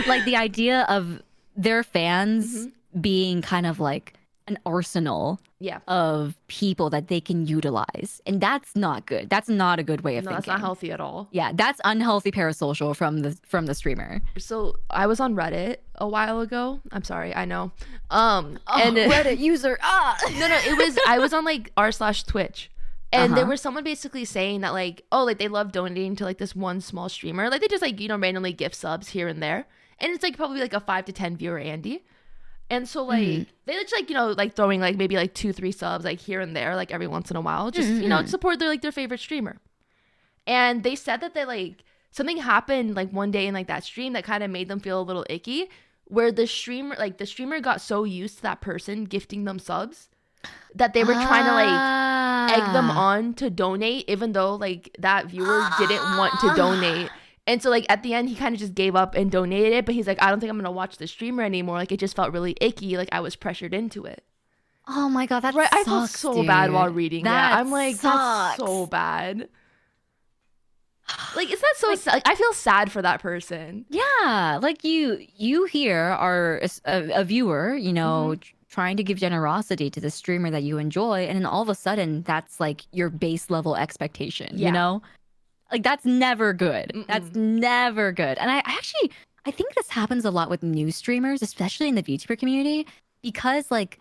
like the idea of their fans being kind of like an arsenal of people that they can utilize, and that's not good. That's not a good way of thinking.
That's not healthy at all.
Yeah, that's unhealthy parasocial from the streamer.
So I was on Reddit a while ago. I'm sorry, I know.
And Reddit user.
No, I was on like r/Twitch. And there was someone basically saying that like, oh, like they love donating to like this one small streamer. Like they just like, randomly gift subs here and there. And it's like probably like a 5 to 10 viewer Andy. And so like they just like, like throwing like maybe like 2-3 subs like here and there, like every once in a while, just, support their favorite streamer. And they said that they like something happened like one day in like that stream that kind of made them feel a little icky, where the streamer got so used to that person gifting them subs that they were trying to like egg them on to donate, even though like that viewer didn't want to donate. And so like at the end he kind of just gave up and donated it, but he's like, I don't think I'm gonna watch the streamer anymore. Like it just felt really icky, like I was pressured into it.
Oh my god, that's
right.
Sucks,
I felt so
dude.
bad while reading that. I'm like,
sucks.
that's so bad. Like, is that so sad? Like, I feel sad for that person.
Yeah, like you here are a viewer, trying to give generosity to the streamer that you enjoy, and then all of a sudden that's like your base level expectation, Like that's never good. That's never good. And I think this happens a lot with new streamers, especially in the VTuber community, because like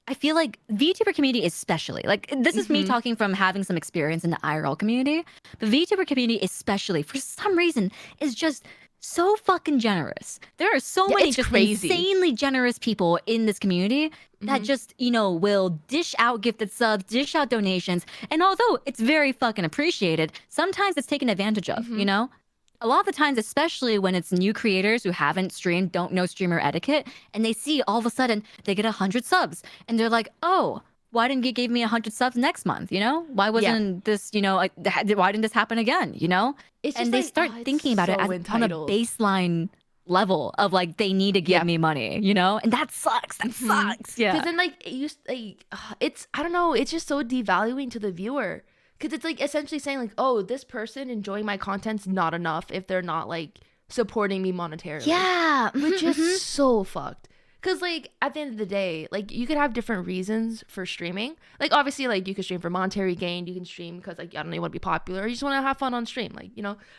I feel like VTuber community especially, like this is me talking from having some experience in the IRL community. The VTuber community especially, for some reason, is just so fucking generous. There are so many just insanely generous people in this community that just, will dish out gifted subs, dish out donations. And although it's very fucking appreciated, sometimes it's taken advantage of, A lot of the times, especially when it's new creators who haven't streamed, don't know streamer etiquette, and they see all of a sudden they get 100 subs. And they're like, oh, why didn't you give me 100 subs next month, Why wasn't this, why didn't this happen again,
It's just
and they
like,
start thinking about it as, on a baseline level of like they need to give me money, and that sucks. That sucks. Yeah.
Because then like it's I don't know. It's just so devaluing to the viewer. Because it's like essentially saying like, oh, this person enjoying my content's not enough if they're not like supporting me monetarily.
Yeah.
Which is so fucked. Because like at the end of the day, like you could have different reasons for streaming. Like obviously like you can stream for monetary gain. You can stream because like I don't know, you want to be popular. Or you just want to have fun on stream. Like,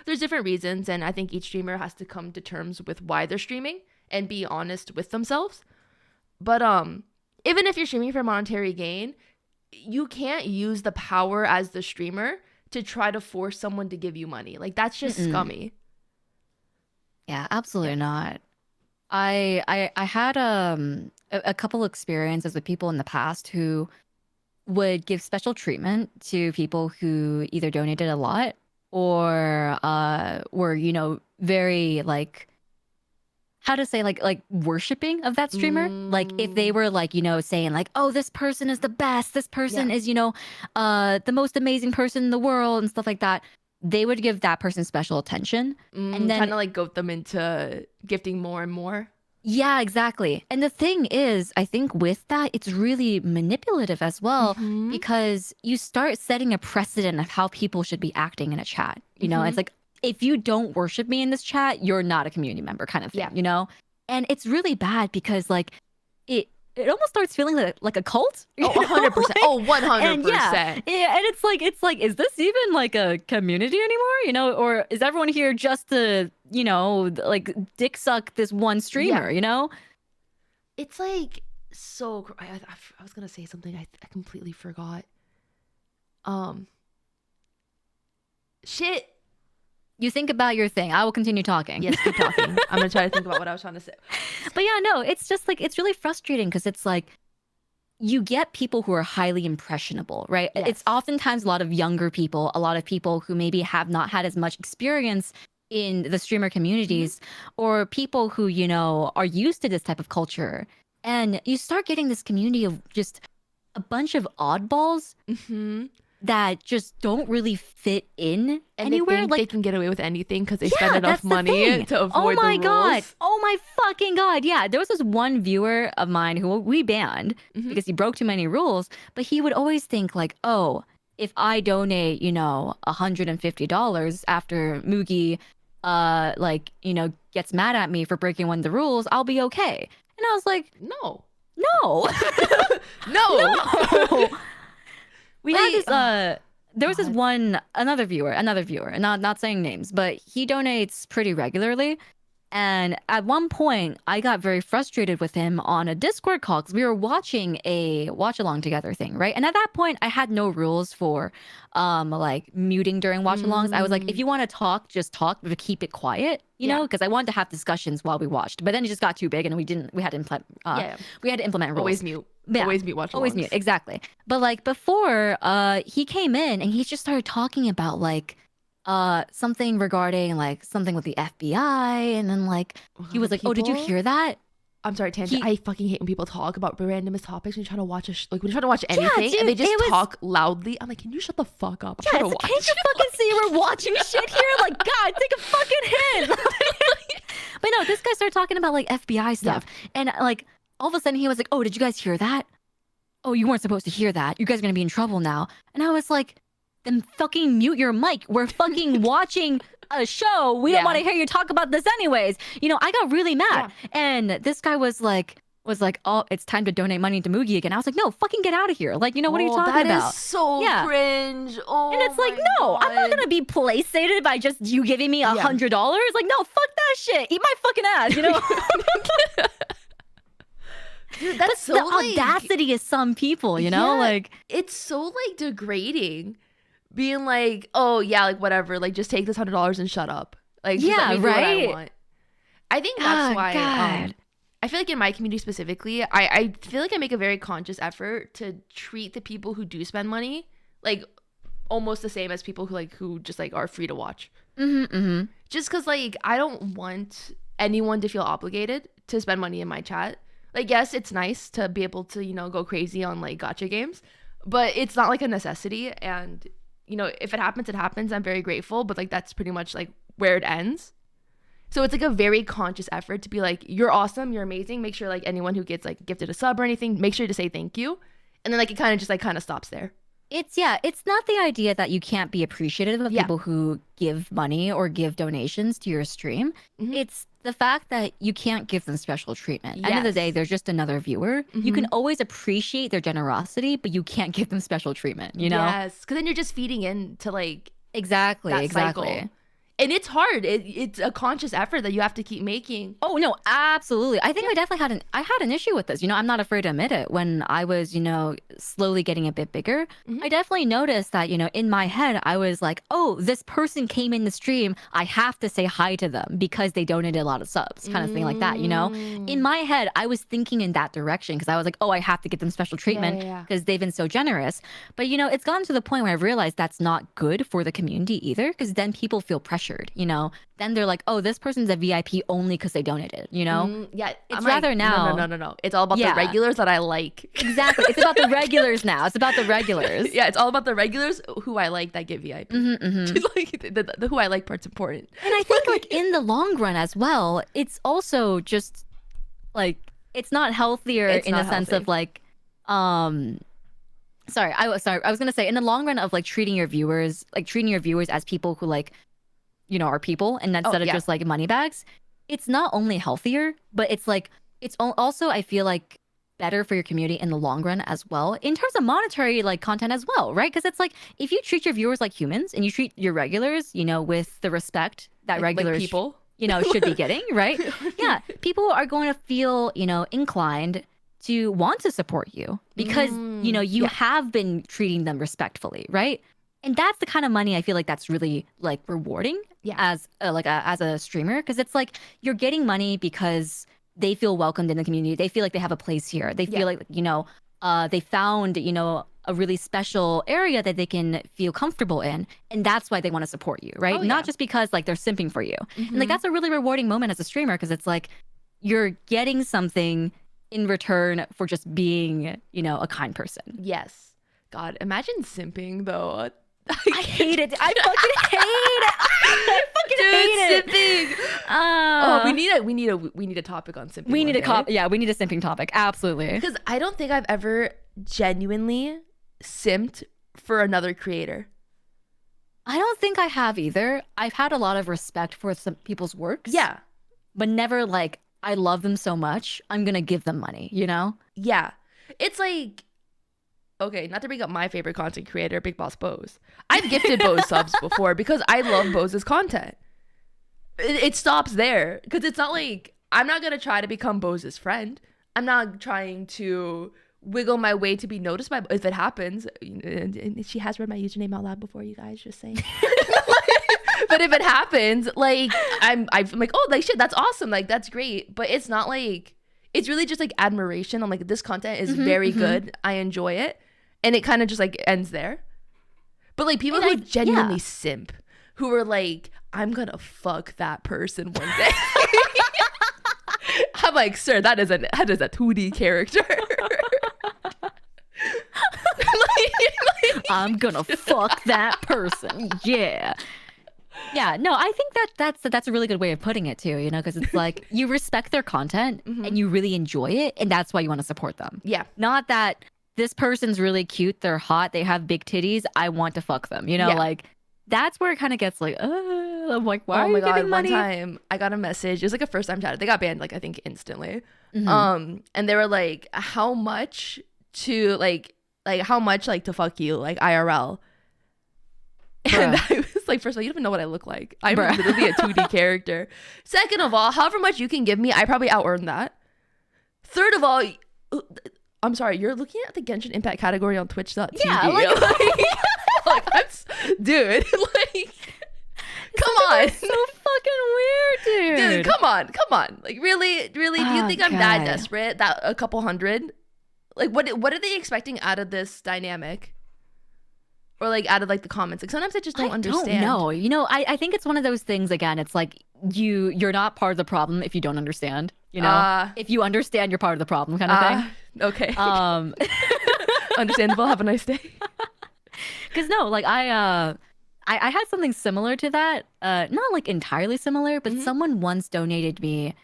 there's different reasons. And I think each streamer has to come to terms with why they're streaming and be honest with themselves. But even if you're streaming for monetary gain, you can't use the power as the streamer to try to force someone to give you money. Like that's just scummy.
Yeah, absolutely not. I had a couple experiences with people in the past who would give special treatment to people who either donated a lot or were, you know, very like, how to say, like worshiping of that streamer. Like if they were like, you know, saying like, oh, this person is the best, this person is, you know, the most amazing person in the world and stuff like that, they would give that person special attention. And then
kind of like goat them into gifting more and more.
Yeah, exactly. And the thing is, I think with that, it's really manipulative as well, because you start setting a precedent of how people should be acting in a chat. You know, it's like, if you don't worship me in this chat, you're not a community member kind of thing, you know? And it's really bad because like it almost starts feeling like a cult.
Oh, 100%.
Like,
oh, 100%.
and yeah, and it's like, is this even like a community anymore? You know, or is everyone here just to, you know, like dick suck this one streamer, you know?
It's like so, I was going to say something. I completely forgot. Shit.
You think about your thing. I will continue talking.
Yes, keep talking. I'm going to try to think about what I was trying to say.
But yeah, no, it's just like, it's really frustrating because it's like, you get people who are highly impressionable, right?
Yes.
It's oftentimes a lot of younger people, a lot of people who maybe have not had as much experience in the streamer communities, or people who, you know, are used to this type of culture. And you start getting this community of just a bunch of oddballs that just don't really fit in anywhere.
They think
like
they can get away with anything because they spend enough money to avoid
oh my
the
god
rules.
Oh my fucking god, yeah. There was this one viewer of mine who we banned because he broke too many rules, but he would always think like, oh, if I donate, you know, $150 after Mugi like, you know, gets mad at me for breaking one of the rules, I'll be okay. And I was like,
no
no. We had this there was this another viewer, not saying names, but he donates pretty regularly. And at one point, I got very frustrated with him on a Discord call because we were watching a watch along together thing, right? And at that point, I had no rules for like muting during watch alongs. I was like, if you want to talk, just talk, but keep it quiet, you know, because I wanted to have discussions while we watched. But then it just got too big, and we had to implement rules.
Always mute.
Yeah,
always mute watch alongs.
Always mute, exactly. But like before, he came in and he just started talking about like something regarding like something with the FBI, and then like he was like, oh, did you hear that?
I'm sorry, tangent. I fucking hate when people talk about randomest topics when you're trying to watch when you're trying to watch anything, dude, and they just talk loudly. I'm like, can you shut the fuck up?
Yeah, can't you fucking see we're watching shit here? Like, God, take a fucking hint. But no, this guy started talking about like FBI stuff, and like all of a sudden he was like, oh, did you guys hear that? Oh, you weren't supposed to hear that. You guys are gonna be in trouble now. And I was like, then fucking mute your mic. We're fucking watching a show. We don't want to hear you talk about this anyways. You know, I got really mad. And this guy was like, oh, it's time to donate money to Mugi again. I was like, no, fucking get out of here. Like, you know, what are you talking about?
That is so cringe. Oh,
and it's like, no, I'm not gonna be placated by just you giving me $100. Like, no, fuck that shit. Eat my fucking ass, you know?
Dude, that's so
the audacity of some people, you know? Like,
it's so like degrading. Being like, oh yeah, like whatever, like just take this $100 and shut up. Like, just let me do what I want. I think that's why I feel like in my community specifically, I feel like I make a very conscious effort to treat the people who do spend money like almost the same as people who just like are free to watch. Just because like I don't want anyone to feel obligated to spend money in my chat. Like, yes, it's nice to be able to, you know, go crazy on like gacha games, but it's not like a necessity. And you know, if it happens, it happens. I'm very grateful, but like that's pretty much like where it ends. So it's like a very conscious effort to be like, you're awesome, you're amazing. Make sure like anyone who gets like gifted a sub or anything, make sure to say thank you. And then like it kind of stops there.
It's not the idea that you can't be appreciative of people who give money or give donations to your stream. It's the fact that you can't give them special treatment. End of the day, they're just another viewer. You can always appreciate their generosity, but you can't give them special treatment, you know?
Yes, because then you're just feeding into like
exactly.
cycle. And it's hard. It's a conscious effort that you have to keep making.
Oh no, absolutely. I think I definitely had an issue with this. You know, I'm not afraid to admit it. When I was, you know, slowly getting a bit bigger, I definitely noticed that, you know, in my head, I was like, oh, this person came in the stream. I have to say hi to them because they donated a lot of subs, kind of thing like that, you know? In my head, I was thinking in that direction because I was like, oh, I have to give them special treatment because they've been so generous. But, you know, it's gotten to the point where I've realized that's not good for the community either, because then people feel pressured, you know? Then they're like, oh, this person's a VIP only because they donated, you know?
Yeah.
It's rather
like,
now.
No. It's all about the regulars that I like.
Exactly. It's about the regulars now. It's about the regulars.
Yeah, it's all about the regulars who I like that get VIP. Like, the who I like part's important.
And I think like in the long run as well, it's also just like, it's not healthier in the sense of like, sorry, I was gonna say in the long run of like treating your viewers as people who like, you know, are people, and instead of just like money bags. It's not only healthier, but it's like it's also, I feel like, better for your community in the long run as well, in terms of monetary like content as well, right? Because it's like if you treat your viewers like humans and you treat your regulars, you know, with the respect that regulars,
like people,
you know, should be getting, right? Yeah, people are going to feel, you know, inclined to want to support you because you know you have been treating them respectfully, right? And that's the kind of money I feel like that's really like rewarding as as a streamer, because it's like you're getting money because they feel welcomed in the community. They feel like they have a place here. They feel like, you know, they found, you know, a really special area that they can feel comfortable in. And that's why they want to support you, right? Not just because like they're simping for you. And like that's a really rewarding moment as a streamer, because it's like you're getting something in return for just being, you know, a kind person.
Yes. God, imagine simping though.
I hate it. I fucking hate it. I fucking hate
simping. Oh, we need a topic on simping.
We need we need a simping topic. Absolutely.
Because I don't think I've ever genuinely simped for another creator.
I don't think I have either. I've had a lot of respect for some people's works.
Yeah.
But never like, I love them so much, I'm gonna give them money, you know?
Yeah. It's like, okay, not to bring up my favorite content creator, Big Boss Bose. I've gifted Bose subs before because I love Bose's content. It stops there, because it's not like I'm not gonna try to become Bose's friend. I'm not trying to wiggle my way to be noticed by. If it happens, and she has read my username out loud before, you guys, just saying. But if it happens, like I'm like, oh, like shit, that's awesome, like that's great. But it's not like, it's really just like admiration. I'm like, this content is very good. I enjoy it. And it kind of just like ends there. But like people who genuinely simp, who are like, I'm gonna fuck that person one day. I'm like, sir, that is a 2D character.
I'm gonna fuck that person. Yeah. Yeah, no, I think that's a really good way of putting it too, you know, because it's like you respect their content and you really enjoy it, and that's why you want to support them.
Yeah.
Not that this person's really cute, they're hot, they have big titties, I want to fuck them, you know, like that's where it kind of gets like, I'm like, why are you giving money?
One time I got a message, it was like a first time chat, they got banned like I think instantly. And they were like, how much to fuck you, like IRL? And I was like, first of all, you don't even know what I look like. I'm literally a 2D character. Second of all, however much you can give me, I probably out-earned that. Third of all, I'm sorry, you're looking at the Genshin Impact category on Twitch.tv.
Yeah,
dude, like, come on.
So fucking weird, dude.
Dude, come on. Like, really? Do you think I'm that desperate? That a couple hundred? Like, what are they expecting out of this dynamic? Or like out of like the comments? Like sometimes I just don't understand.
No, you know, I think it's one of those things. Again, it's like you're not part of the problem if you don't understand. You know, if you understand, you're part of the problem, kind of thing.
Okay. Understandable. Have a nice day.
Because no, like I had something similar to that. Not like entirely similar, but someone once donated me.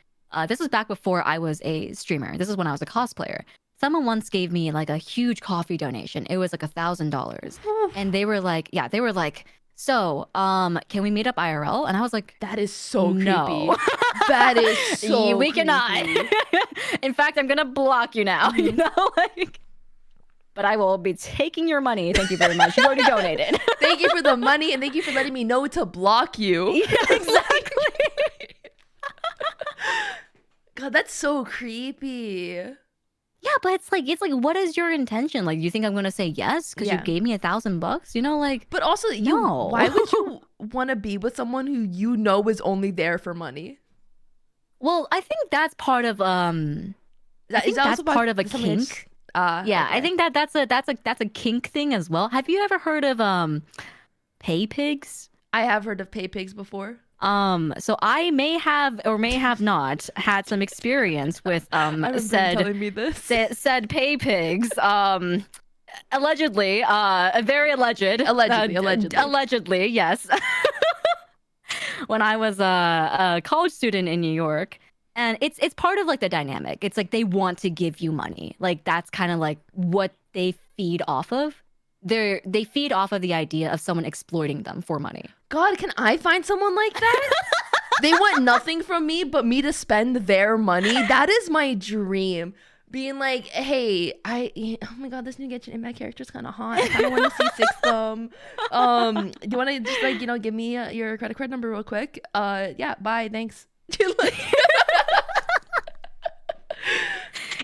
This was back before I was a streamer. This is when I was a cosplayer. Someone once gave me like a huge coffee donation. It was like $1,000. And they were like, so, can we meet up IRL? And I was like,
that is so
no.
creepy. That is so
we
creepy.
cannot. In fact, I'm gonna block you now. You know, like. but I will be taking your money. Thank you very much. You already donated.
Thank you for the money, and thank you for letting me know to block you.
Yeah, exactly.
God, that's so creepy.
Yeah, but it's like, what is your intention? Like, you think I'm gonna say yes because you gave me $1,000? You know, like.
But also,
no.
Why would you want to be with someone who you know is only there for money?
Well, I think that's part of I think that's part of a kink. Yeah, okay. I think that's a kink thing as well. Have you ever heard of pay pigs?
I have heard of pay pigs before.
So I may have or may have not had some experience with said pay pigs. Allegedly, very alleged. Allegedly, yes. When I was a college student in New York, and it's part of like the dynamic. It's like they want to give you money. Like that's kind of like what they feed off of. They feed off of the idea of someone exploiting them for money.
God, can I find someone like that? They want nothing from me but me to spend their money. That is my dream. Being like, hey, oh my God, this new Genshin Impact character is kind of hot. I kind of want to see Six Thumb. Do you want to just like, give me your credit card number real quick? Yeah, bye, thanks.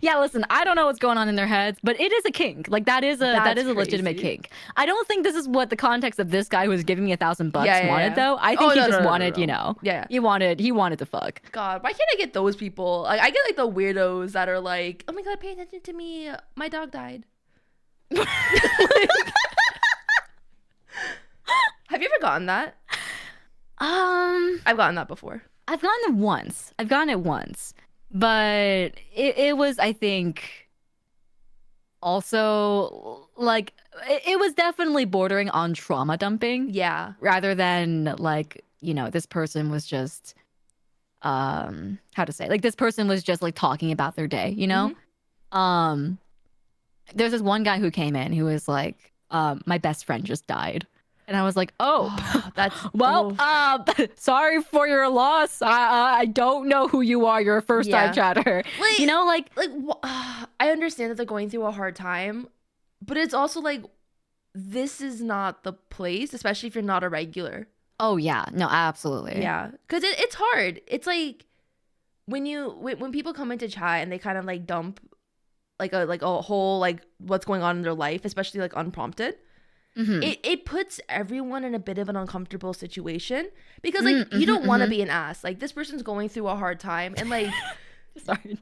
Yeah, listen, I don't know what's going on in their heads, but it is a kink. Like that is a legitimate kink. I don't think this is what the context of this guy who was giving me $1,000 wanted though. I think he just wanted, you know. Yeah. He wanted to fuck.
God, why can't I get those people? Like I get like the weirdos that are like, oh my God, pay attention to me. My dog died. Have you ever gotten that? I've gotten that before.
I've gotten it once. But it was, I think, also like it was definitely bordering on trauma dumping.
Yeah.
Rather than like, this person was just how to say, like this person was just like talking about their day, Mm-hmm. There's this one guy who came in who was like, my best friend just died. And I was like, that's well, sorry for your loss. I don't know who you are. You're a first time chatter.
Like, I understand that they're going through a hard time, but it's also like, this is not the place, especially if you're not a regular.
Oh yeah, no, absolutely.
Yeah, because it's hard. It's like when people come into chat and they kind of like dump like a whole like what's going on in their life, especially like unprompted. Mm-hmm. It puts everyone in a bit of an uncomfortable situation because like you don't want to be an ass. Like this person's going through a hard time and like
sorry.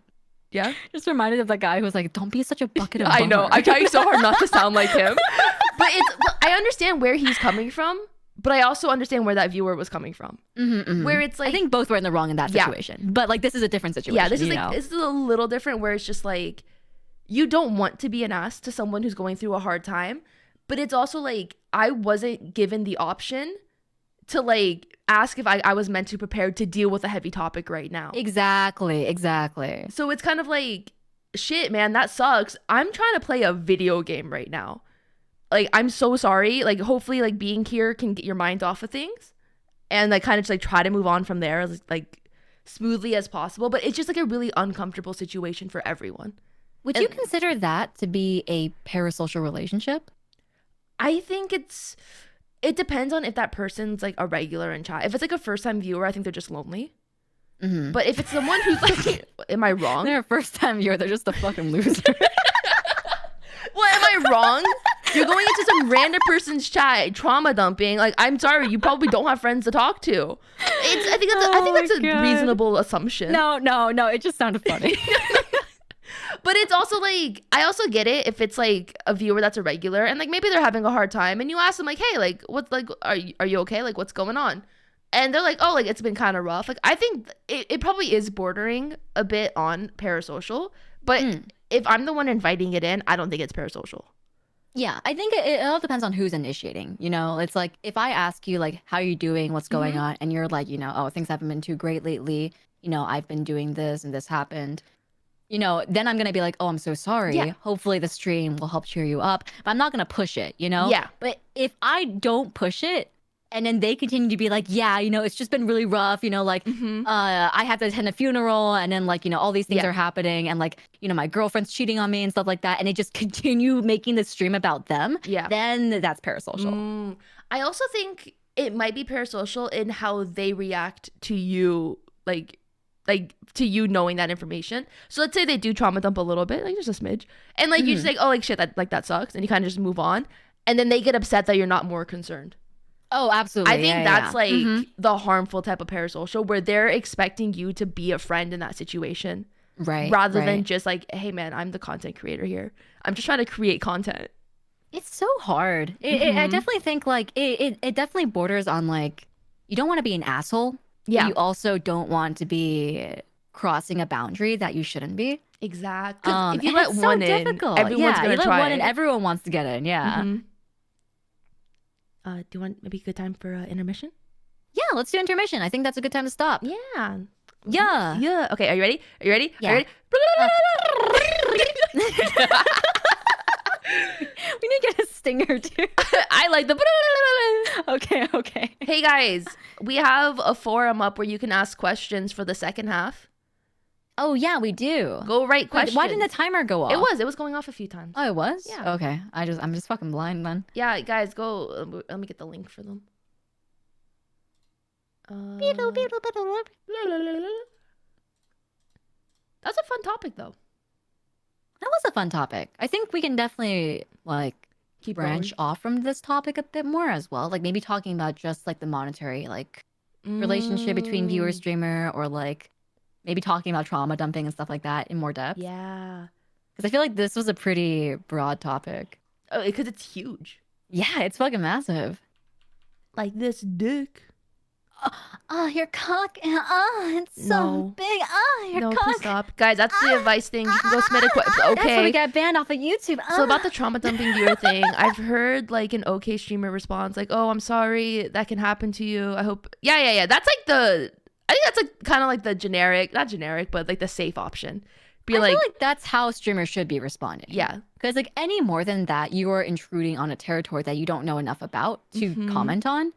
Yeah.
Just reminded of that guy who was like, don't be such a bucket of bummer.
I know. I'm trying so hard not to sound like him. But I understand where he's coming from, but I also understand where that viewer was coming from. Where it's like,
I think both were in the wrong in that situation. But like this is a different situation.
Yeah, this is a little different where it's just like you don't want to be an ass to someone who's going through a hard time. But it's also like I wasn't given the option to like ask if I was meant to prepare to deal with a heavy topic right now.
Exactly.
So it's kind of like, shit, man, that sucks. I'm trying to play a video game right now. Like, I'm so sorry. Like, hopefully, like, being here can get your mind off of things. And like kind of just like try to move on from there as like smoothly as possible. But it's just like a really uncomfortable situation for everyone.
Would you consider that to be a parasocial relationship?
I think it depends on if that person's like a regular in chat. If it's like a first time viewer, I think they're just lonely. Mm-hmm. But if it's someone who's like, am I wrong?
They're a first time viewer. They're just a fucking loser.
Well, am I wrong? You're going into some random person's chat, trauma dumping. Like, I'm sorry, you probably don't have friends to talk to. I think that's a reasonable assumption.
No. It just sounded funny.
But it's also like, I also get it if it's like a viewer that's a regular and like maybe they're having a hard time and you ask them like, hey, like what's like, are you okay? Like what's going on? And they're like, oh, like it's been kind of rough. Like I think it probably is bordering a bit on parasocial, but if I'm the one inviting it in, I don't think it's parasocial.
Yeah, I think it all depends on who's initiating. It's like if I ask you like, how are you doing? What's going on? And you're like, oh, things haven't been too great lately. I've been doing this and this happened. Then I'm going to be like, oh, I'm so sorry. Yeah. Hopefully the stream will help cheer you up. But I'm not going to push it, Yeah. But if I don't push it And then they continue to be like, yeah, it's just been really rough, like I had to attend a funeral, and then like, all these things are happening, and like, my girlfriend's cheating on me and stuff like that, and they just continue making the stream about them.
Yeah.
Then that's parasocial.
I also think it might be parasocial in how they react to you, like to you knowing that information. So let's say they do trauma dump a little bit, like just a smidge, and like you just like, oh, like shit, that sucks, and you kind of just move on, and then they get upset that you're not more concerned.
Oh, absolutely.
I think that's like the harmful type of parasocial, where they're expecting you to be a friend in that situation.
Right.
Rather than just like, hey man, I'm the content creator here. I'm just trying to create content.
It's so hard. I definitely think like it definitely borders on like, you don't want to be an asshole. Yeah. But you also don't want to be crossing a boundary that you shouldn't be.
Exactly. If you let one in, everyone's gonna try. One in,
everyone wants to get in. Yeah.
Do you want maybe a good time for intermission?
Yeah, let's do intermission. I think that's a good time to stop.
Yeah.
Yeah.
Okay, are you ready?
Yeah.
Are you ready?
We need to get a stinger too.
I like the
Okay.
Hey guys, we have a forum up where you can ask questions for the second half.
Oh yeah, we do.
Go write questions.
Why didn't the timer go off?
It was going off a few times.
Oh, it was?
Yeah.
Okay. I'm just fucking blind then.
Yeah, guys, go. Let me get the link for them. That's a fun topic though.
That was a fun topic. I think we can definitely like
keep
branch off from this topic a bit more as well. Like maybe talking about just like the monetary like relationship between viewer streamer, or like maybe talking about trauma dumping and stuff like that in more depth.
Yeah.
Because I feel like this was a pretty broad topic.
Oh, because it's huge.
Yeah, it's fucking massive.
Like this dick.
Your cock. It's so big. Your cock.
Stop. Guys, that's the advice thing. You can go submit a question. Okay.
That's why we got banned off of YouTube.
So about the trauma dumping viewer thing, I've heard like an okay streamer response like, oh, I'm sorry that can happen to you. I hope. Yeah. That's like I think that's like kind of like the generic, not generic, but like the safe option.
I feel like that's how streamers should be responding.
Yeah.
Because like any more than that, you are intruding on a territory that you don't know enough about to comment on.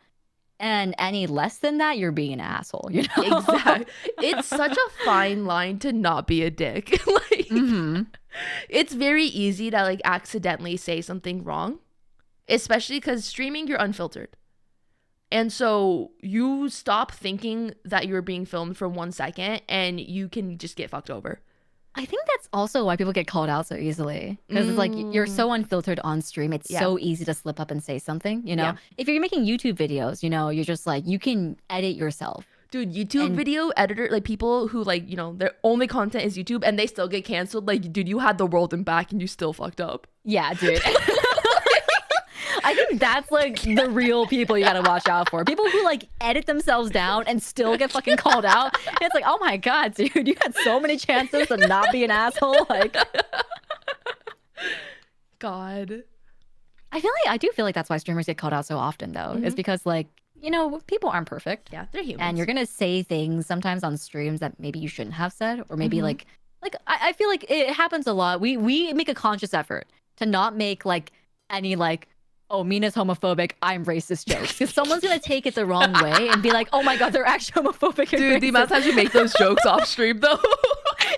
And any less than that, you're being an asshole, you know?
Exactly. It's such a fine line to not be a dick. Like, it's very easy to like accidentally say something wrong, especially because streaming, you're unfiltered. And so you stop thinking that you're being filmed for 1 second and you can just get fucked over.
I think that's also why people get called out so easily. Because it's like you're so unfiltered on stream. It's so easy to slip up and say something, you know? Yeah. If you're making YouTube videos, you know, you're just like, you can edit yourself.
Dude, YouTube video editor, like people who like, you know, their only content is YouTube and they still get canceled. Like, dude, you had the world in back and you still fucked up.
Yeah, dude. I think that's like the real people you gotta watch out for. People who like edit themselves down and still get fucking called out. And it's like, oh my god, dude, you had so many chances to not be an asshole. Like,
God.
I do feel like that's why streamers get called out so often, though. Is because like, you know, people aren't perfect.
Yeah, they're humans.
And you're gonna say things sometimes on streams that maybe you shouldn't have said, or maybe like I feel like it happens a lot. We make a conscious effort to not make like any like, oh, Mina's homophobic, I'm racist jokes. Because someone's going to take it the wrong way and be like, oh my god, they're actually homophobic and
dude,
racist.
The amount of times you make those jokes off stream, though.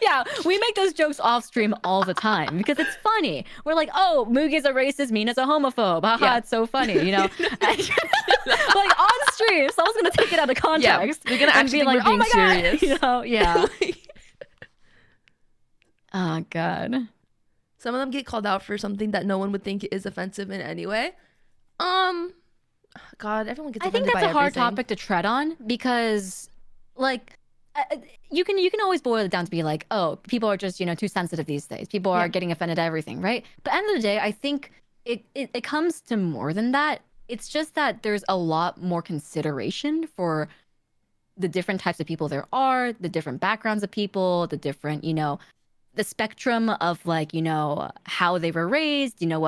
Yeah, we make those jokes off stream all the time because it's funny. We're like, oh, Mugi's a racist, Mina's a homophobe. Haha, yeah. It's so funny, you know? But like on stream, someone's going to take it out of context.
Yeah, they're going to actually be like, oh my serious.
God. You know? Yeah. Oh, God.
Some of them get called out for something that no one would think is offensive in any way. God, everyone gets offended by everything.
I think that's a hard topic to tread on because, like, you can always boil it down to be like, oh, people are just, you know, too sensitive these days. People are getting offended at everything, right? But at the end of the day, I think it comes to more than that. It's just that there's a lot more consideration for the different types of people there are, the different backgrounds of people, the different, you know, the spectrum of like, you know, how they were raised, you know,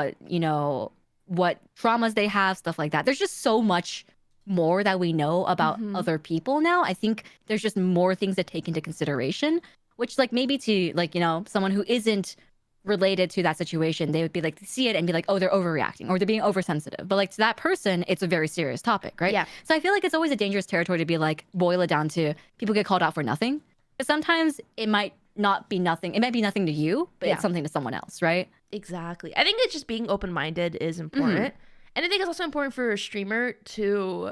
what traumas they have, stuff like that. There's just so much more that we know about other people now. I think there's just more things to take into consideration, which like maybe to like, you know, someone who isn't related to that situation, they would be like, see it and be like, oh, they're overreacting or they're being oversensitive. But like to that person, it's a very serious topic, right?
Yeah.
So I feel like it's always a dangerous territory to be like, boil it down to people get called out for nothing. But sometimes it might not be nothing. It might be nothing to you, but it's something to someone else, right?
Exactly. I think it's just being open-minded is important. And I think it's also important for a streamer to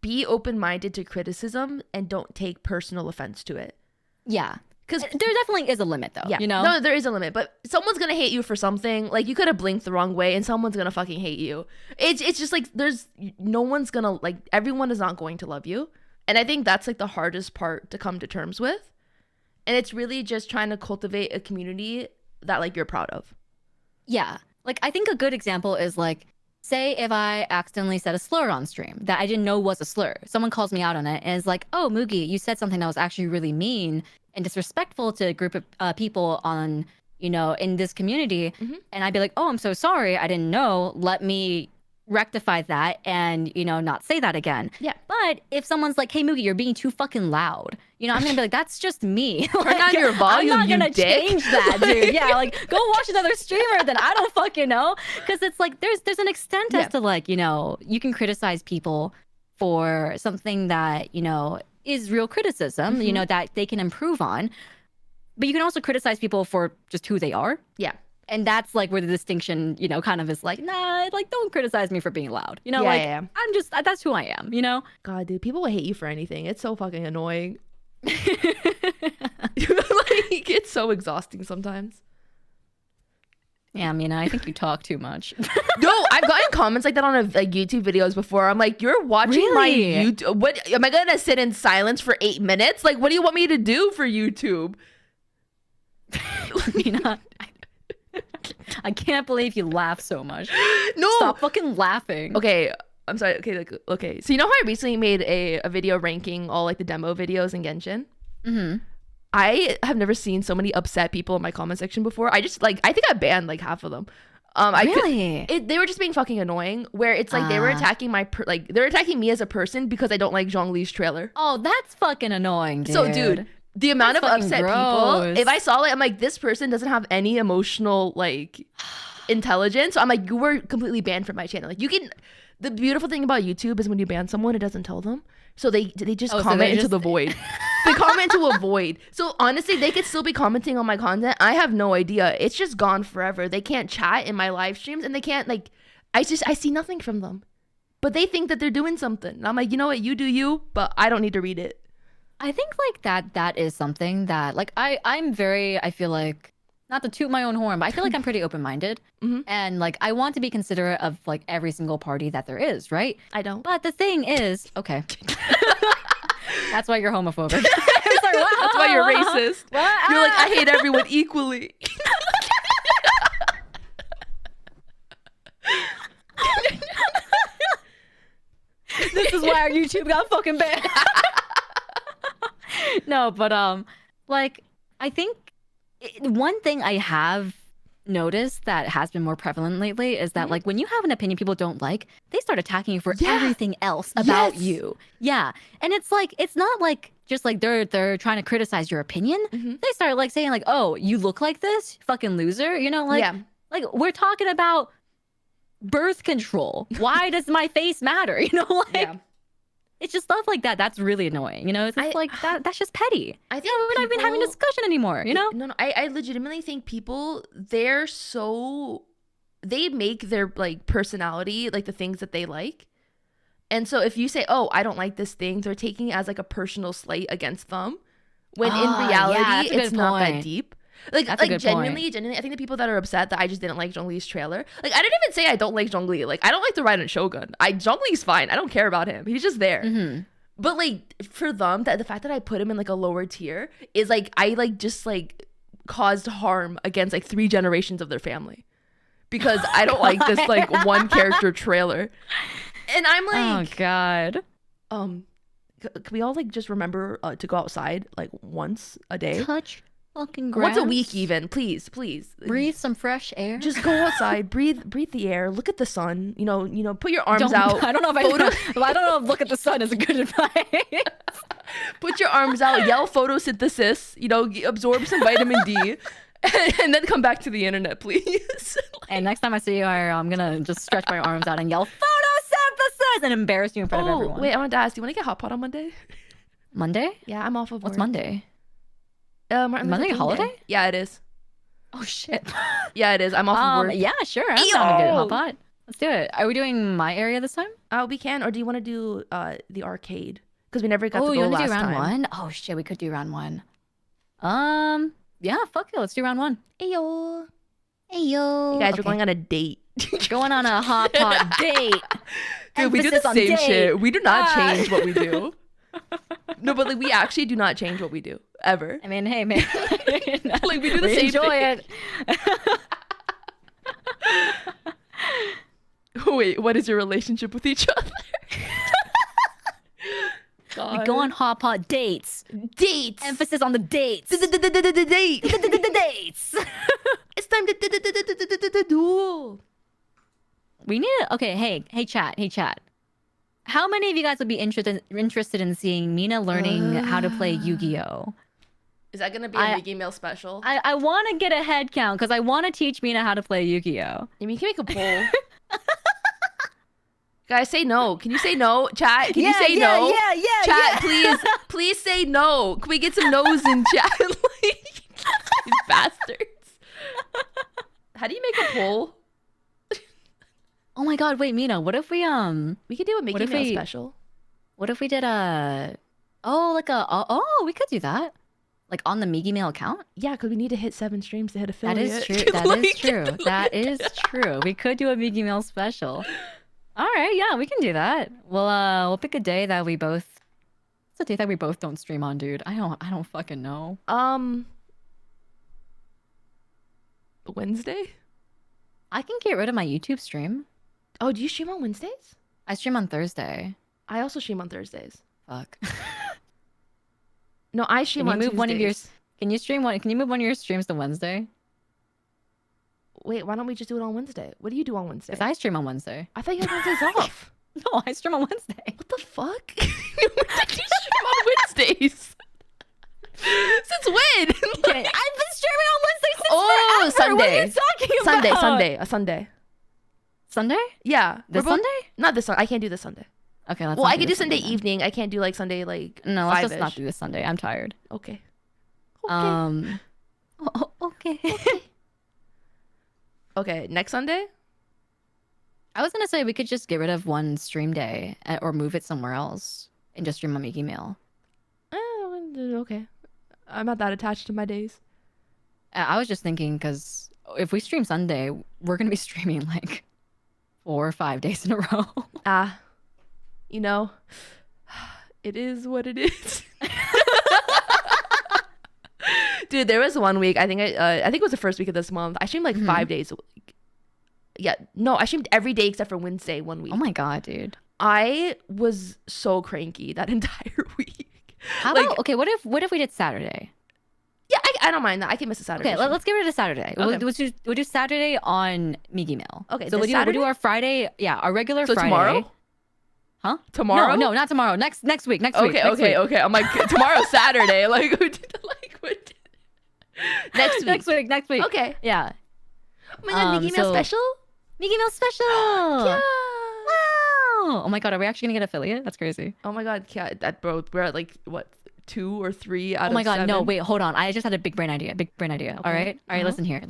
be open-minded to criticism and don't take personal offense to it.
Yeah. Because there definitely is a limit, though.
Yeah.
You know?
No, there is a limit. But someone's going to hate you for something. Like, you could have blinked the wrong way and someone's going to fucking hate you. It's just like no one's going to, like, everyone is not going to love you. And I think that's, like, the hardest part to come to terms with. And it's really just trying to cultivate a community that, like, you're proud of.
Yeah. Like, I think a good example is, like, say if I accidentally said a slur on stream that I didn't know was a slur. Someone calls me out on it and is like, oh, Mugi, you said something that was actually really mean and disrespectful to a group of people on, you know, in this community. And I'd be like, oh, I'm so sorry. I didn't know. Let me rectify that and, you know, not say that again.
Yeah.
But if someone's like, hey, Mugi, you're being too fucking loud, you know, I'm gonna be like, that's just me.
Turn down your volume,
I'm not gonna
you dick.
change that, dude. Yeah, like go watch another streamer. Then I don't fucking know, because it's like there's an extent as to like, you know, you can criticize people for something that, you know, is real criticism, you know, that they can improve on, but you can also criticize people for just who they are.
Yeah.
And that's like where the distinction, you know, kind of is like, nah, like don't criticize me for being loud. You know, I'm just, that's who I am, you know?
God, dude, people will hate you for anything. It's so fucking annoying. Like, it's so exhausting sometimes.
Yeah, I mean, I think you talk too much.
No, I've gotten comments like that on like YouTube videos before. I'm like, you're watching my YouTube. What am I gonna sit in silence for 8 minutes? Like, what do you want me to do for YouTube?
You know, I can't believe you laugh so much.
No,
stop fucking laughing.
Okay, I'm sorry. Okay. So you know how I recently made a video ranking all like the demo videos in Genshin? I have never seen so many upset people in my comment section before. I just like, I think I banned like half of them.
Really?
They were just being fucking annoying. Where it's like they were attacking they're attacking me as a person because I don't like Zhongli's trailer.
Oh, that's fucking annoying, dude.
So, dude, the amount of upset people. If I saw it, I'm like, this person doesn't have any emotional like intelligence. So I'm like, you were completely banned from my channel. Like, you can. The beautiful thing about YouTube is when you ban someone, it doesn't tell them. So they just comment into the void. They comment into a void. So honestly, they could still be commenting on my content. I have no idea. It's just gone forever. They can't chat in my live streams and they can't like, I see nothing from them. But they think that they're doing something. And I'm like, you know what? You do you, but I don't need to read it.
I think like that is something that like I'm very, I feel like, not to toot my own horn, but I feel like I'm pretty open-minded. And like, I want to be considerate of like every single party that there is, right?
I don't.
But the thing is, okay. That's why you're homophobic. I'm sorry, what?
That's why you're racist.
What?
You're like, I hate everyone equally.
This is why our YouTube got fucking banned. No, but like, I think one thing I have noticed that has been more prevalent lately is that like when you have an opinion people don't like, they start attacking you for everything else about you. Yeah. And it's like, it's not like just like they're trying to criticize your opinion. They start like saying like, oh, you look like this, fucking loser. You know, like, like we're talking about birth control. Why does my face matter? You know, like it's just stuff like that. That's really annoying. You know, it's just like that's just petty. I think we're not even having a discussion anymore. You know?
No. I legitimately think people, they make their like personality like the things that they like. And so if you say, oh, I don't like this thing, they're taking it as like a personal slight against them. When in reality, it's not that deep. Like genuinely, I think the people that are upset that I just didn't like Zhongli's trailer. Like, I didn't even say I don't like Zhongli. Like, I don't like the ride on Shogun. Zhongli's fine. I don't care about him. He's just there. But like for them, the fact that I put him in like a lower tier is like I like just like caused harm against like 3 generations of their family because I don't like this like one character trailer. And I'm like,
oh god.
Can we all like just remember to go outside like once a day?
Touch fucking grass.
Once a week even, please.
Breathe some fresh air.
Just go outside, breathe the air, look at the sun, you know, put your arms out.
I don't know if look at the sun is a good advice.
Put your arms out, yell photosynthesis, you know, absorb some vitamin D, And then come back to the internet, please.
And next time I see you, I'm gonna just stretch my arms out and yell photosynthesis and embarrass you in front of everyone.
Wait, I wanted to ask, do you want to get hot pot on Monday?
Monday?
Yeah, I'm off of work.
What's Monday?
Martin
Monday
Luther
a
King
holiday?
Day. Yeah, it is.
Oh shit.
Yeah, it is. I'm off of work.
Yeah, sure. I'm
Yo!
down to get hot pot. Let's do it. Are we doing my area this time?
We can, or do you want to do the arcade? Because we never got to go
you want to
last
do round
time.
1? Oh shit, we could do round 1. Yeah, fuck it. Let's do round 1.
Ayo.
Ayo.
You guys, we're going on a date.
Going on a hot pot date.
Dude, we do the
Emphasis on
same
date.
shit. We do not change what we do. No, but like we actually do not change what we do ever.
I mean, hey man,
Like we do the same
enjoy
thing.
it.
Wait, what is your relationship with each other?
We go on hot pot dates.
Dates.
Emphasis on the dates.
Date.
Dates.
It's time to duel.
We need to, okay, hey chat. How many of you guys would be interested in seeing Mina learning how to play Yu-Gi-Oh?
Is that gonna be a Migi Mail special?
I want to get a head count because I want to teach Mina how to play Yu-Gi-Oh.
I mean, you can make a poll. Guys, say no. Can you say no, chat? Can you say no?
Yeah.
Chat, please say no. Can we get some no's in chat? Like, you bastards. How do you make a poll?
Oh my god, wait, Mina, what if we
We could do a Migi Mail special.
What if we did we could do that. Like on the Migi Mail account?
Yeah, because we need to hit 7 streams to hit affiliate.
That is true. That is true. We could do a Migi Mail special. All right, yeah, we can do that. We'll pick a day that we both. It's a day that we both don't stream on, dude. I don't fucking know.
Wednesday?
I can get rid of my YouTube stream.
Oh, do you stream on Wednesdays?
I stream on Thursday.
I also stream on Thursdays.
Fuck.
No, I stream on Tuesdays.
Can you move one of your streams to Wednesday?
Wait, why don't we just do it on Wednesday? What do you do on Wednesday?
Because I stream on Wednesday.
I thought you had Wednesdays off.
No, I stream on Wednesday.
What the fuck? When did you stream on Wednesdays? Since when?
Okay, I've been streaming on Wednesday since forever.
Sunday.
What are you talking about?
Sunday.
Sunday?
Yeah.
This Sunday?
Not this Sunday. I can't do this Sunday.
Okay,
well, I could do Sunday evening. I can't do like Sunday like
no. Let's just not do this Sunday. I'm tired.
Okay.
Okay.
Okay. Next Sunday.
I was gonna say we could just get rid of one stream day or move it somewhere else and just stream on Migi Mail.
Okay. I'm not that attached to my days.
I was just thinking because if we stream Sunday, we're gonna be streaming like 4 or 5 days in a row.
You know, it is what it is. Dude, there was one week, I think it was the first week of this month. I streamed like 5 days a week. Yeah, no, I streamed every day except for Wednesday one week.
Oh my god, dude.
I was so cranky that entire week.
How about, okay, what if we did Saturday?
Yeah, I don't mind that. I can miss a Saturday.
Okay, let's get rid of Saturday.
Okay.
We'll do Saturday on Migi Mail.
Okay,
so we'll do our Friday, our regular Friday.
Tomorrow?
Huh?
Tomorrow?
No, not tomorrow. Next week.
Okay. I'm like, tomorrow's Saturday. Like, what? Next week. Okay.
Yeah.
Oh my god, Migi Mail special?
Migi Mail special!
Yeah.
Wow! Oh my god, are we actually gonna get affiliate? That's crazy.
Oh my god, yeah, bro, we're at like, what, 2 or 3 out of 7?
Oh my god, no, wait, hold on. I just had a big brain idea. Okay. All right? Listen here.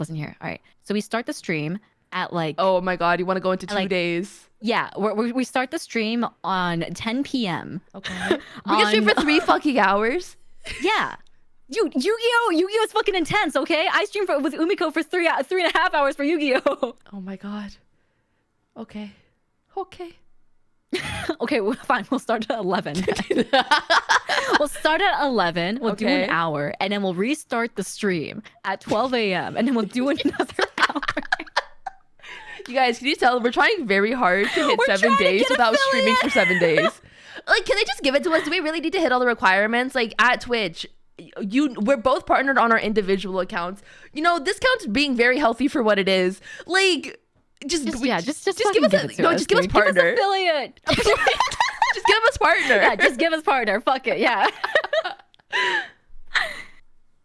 All right. So we start the stream at like...
Oh my god, you want to go into 2 days?
Yeah, we start the stream on 10 p.m.
Okay. We can stream for 3 fucking hours?
Yeah. Yu-Gi-Oh is fucking intense, okay? I stream with Umiko for 3.5 hours for Yu-Gi-Oh.
Oh my god. Okay.
Okay, fine. We'll start at 11. We'll start at 11. We'll do an hour, and then we'll restart the stream at 12 a.m. and then we'll do another hour.
You guys, can you tell we're trying very hard to hit 7 days without streaming for 7 days? Like, can they just give it to us? Do we really need to hit all the requirements? Like at Twitch, we're both partnered on our individual accounts. You know, this count's being very healthy for what it is. Like, just give us just give us partner.
Give us affiliate.
Just give us partner.
Yeah, just give us partner. Fuck it. Yeah.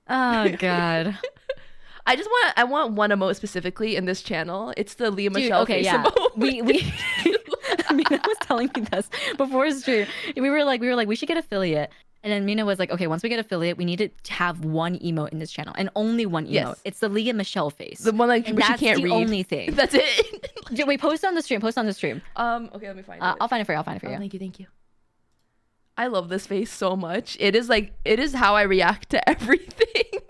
Oh god.
I want one emote specifically in this channel. It's the Leah Michelle face emote.
We Mina was telling me this before stream. We were like, we should get affiliate. And then Mina was like, okay, once we get affiliate, we need to have one emote in this channel and only one emote. Yes. It's the Leah Michelle face.
The one like which you can't read.
That's the only thing.
That's it.
Wait, post it on the stream. Post it on the stream.
Okay, let me find it.
I'll find it for you.
Thank you. I love this face so much. It is how I react to everything.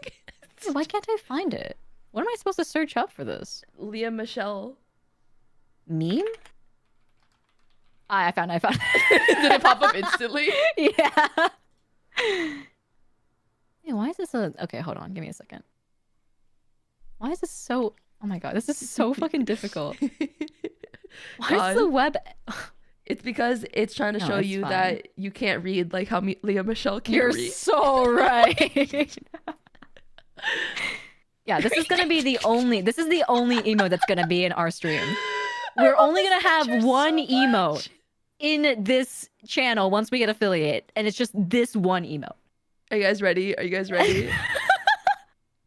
Why can't I find it? What am I supposed to search up for this?
Leah Michelle.
Meme? I found it.
Did it pop up instantly?
Yeah. Hey, why is this okay, hold on. Give me a second. Why is this so... Oh my god, this is so fucking difficult. Why is the web...
It's because it's trying to show you that you can't read like how Leah Michelle can't read.
You're so right. Yeah, this is the only emote that's gonna be in our stream. We're only gonna have one emote in this channel once we get affiliate, and it's just this one emote.
Are you guys ready?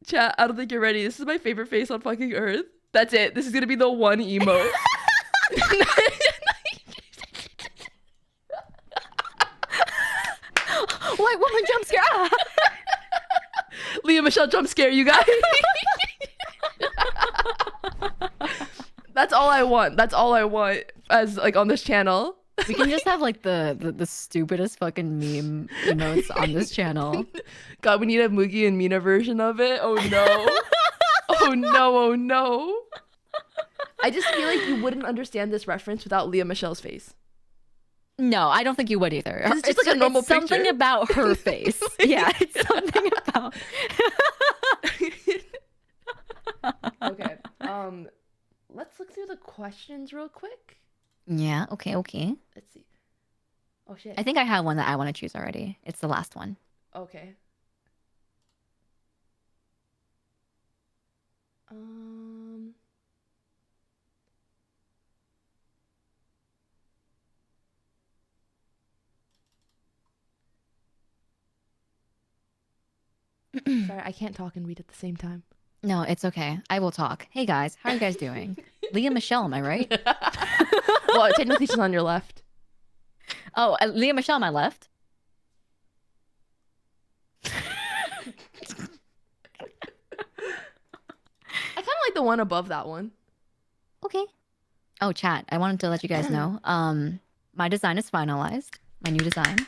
Chat, I don't think you're ready. This is my favorite face on fucking earth. That's it. This is gonna be the one emote.
White woman jump scare. Ah!
Leah Michelle jump scare, you guys. That's all I want. That's all I want as like on this channel.
We can just have like the stupidest fucking meme emotes on this channel.
God, we need a Mugi and Mina version of it. Oh no. Oh no, oh no. I just feel like you wouldn't understand this reference without Leah Michelle's face.
No, I don't think you would either.
It's just like a normal picture.
Something about her face. Yeah, it's something about.
Okay. Let's look through the questions real quick.
Yeah. Okay.
Let's see. Oh shit.
I think I have one that I want to choose already. It's the last one.
Okay. Sorry, I can't talk and read at the same time.
No, it's okay. I will talk. Hey guys, how are you guys doing? Leah Michelle, am I right?
Well, technically she's on your left.
Oh, Leah Michelle on my left?
I kind of like the one above that one.
Okay. Oh, chat, I wanted to let you guys know. My design is finalized. My new design.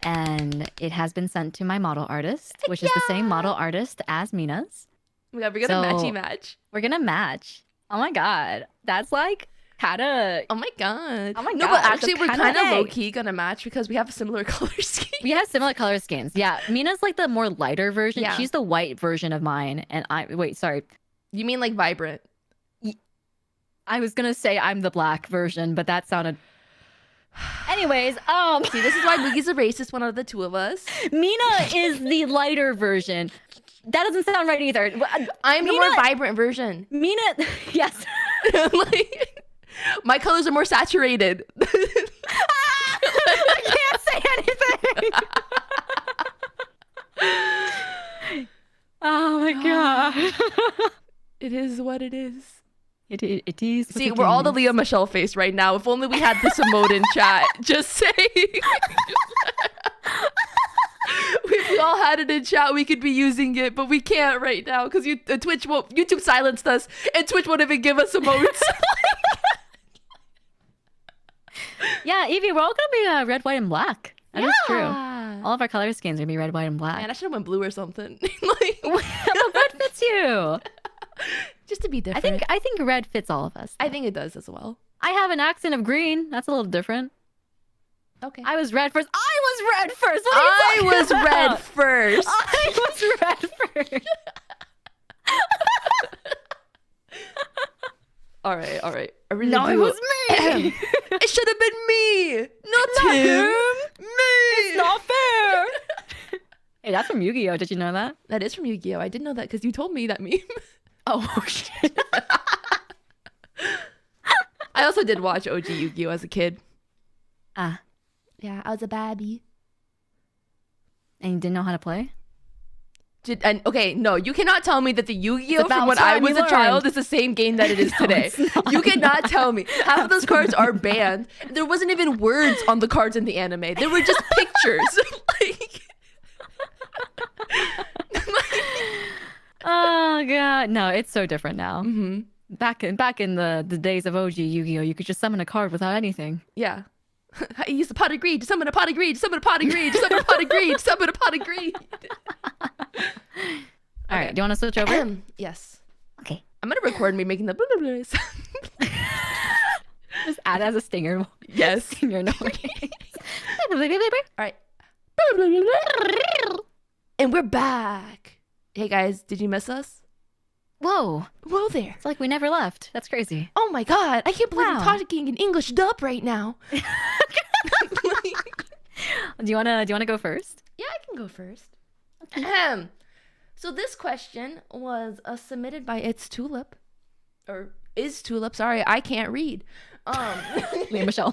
And it has been sent to my model artist, which is the same model artist as Mina's.
Oh my god, we're gonna matchy match.
We're gonna match. Oh my god. That's like kind of...
Oh my god.
Oh my god.
No, but actually we're kind of low-key gonna match because we have a similar color scheme.
We have similar color schemes. Yeah. Mina's like the more lighter version. Yeah. She's the white version of mine. And wait, sorry.
You mean like vibrant?
I was gonna say I'm the black version, but that sounded... Anyways,
see, this is why Mugi's a racist, one of the two of us.
Mina is the lighter version. That doesn't sound right either.
I'm the more vibrant version.
Mina, yes.
Like, my colors are more saturated.
I can't say anything. Oh my god.
It is what it is.
It is.
See, we're all the Leah Michelle face right now. If only we had this emote in chat. Just saying. If we all had it in chat, we could be using it, but we can't right now because YouTube silenced us, and Twitch won't even give us emotes.
Yeah, Evie, we're all gonna be red, white, and black. That is true. All of our color schemes are gonna be red, white, and black.
Man, I should have went blue or something. Like,
red fits you.
Just to be different.
I think red fits all of us.
I think it does as well.
I have an accent of green. That's a little different.
Okay.
I was red first. I was red first.
I was red first.
I was red first.
All right.
No, it was me.
It should have been me, not him. Me.
It's not fair. Hey, that's from Yu-Gi-Oh. Did you know that?
That is from Yu-Gi-Oh. I did know that because you told me that meme.
Oh shit.
I also did watch OG Yu-Gi-Oh as a kid.
Ah.
Yeah, I was a baby.
And you didn't know how to play?
And okay, no, you cannot tell me that the Yu-Gi-Oh
It's
from
about
when I
time
was
you
a child
learned.
is the same game that it is
No,
today.
it's not.
You cannot tell me. Half of those cards are banned. There wasn't even words on the cards in the anime. They were just pictures. Like,
Oh god, no, it's so different now.
mm-hmm.
Back in the days of OG Yu-Gi-Oh, you could just summon a card without anything.
Yeah. I used a pot of greed to summon a pot of greed, to summon a pot of greed, to summon a pot of greed, to summon a pot of greed.
All right, do you want to switch over?
Yes.
Okay.
I'm going to record me making the blah, blah, blah sound.
Just add it as a stinger.
Yes.
Stinger noise.
All right. And we're back. Hey guys, did you miss us?
Whoa.
Whoa there.
It's like we never left. That's crazy.
Oh my god, I can't believe I'm
Wow.
talking in English dub right now.
Do you wanna go first?
Yeah, I can go first. So this question was submitted by It's Tulip. Or Is Tulip, sorry, I can't read.
Me, Michelle.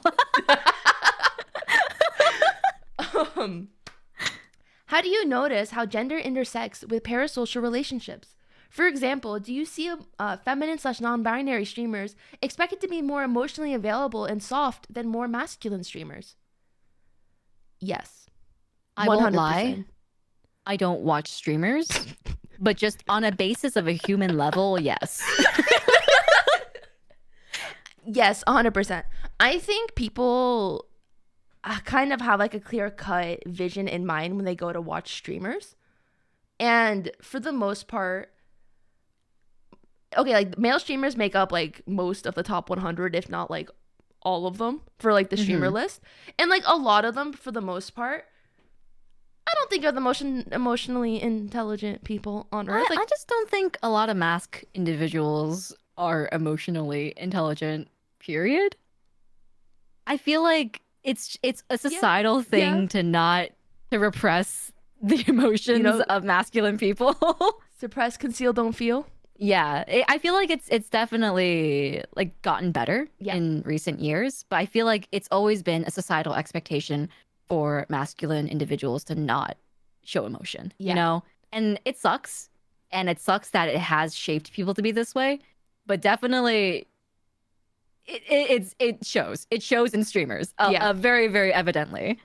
How do you notice how gender intersects with parasocial relationships? For example, do you see feminine/non-binary streamers expected to be more emotionally available and soft than more masculine streamers? Yes.
I won't lie. I don't watch streamers, but just on a basis of a human level, yes.
Yes, 100%. I think people kind of have like a clear-cut vision in mind when they go to watch streamers. And for the most part, okay, like male streamers make up like most of the top 100, if not like all of them for like the streamer list. And like a lot of them, for the most part, I don't think are the emotionally intelligent people on earth.
I just don't think a lot of mask individuals are emotionally intelligent, period. I feel like it's a societal thing to repress the emotions of masculine people.
Suppress, conceal, don't feel.
Yeah, I feel like it's definitely like gotten better in recent years, but I feel like it's always been a societal expectation for masculine individuals to not show emotion, you know? And it sucks. And it sucks that it has shaped people to be this way, but definitely it shows. It shows in streamers very, very evidently.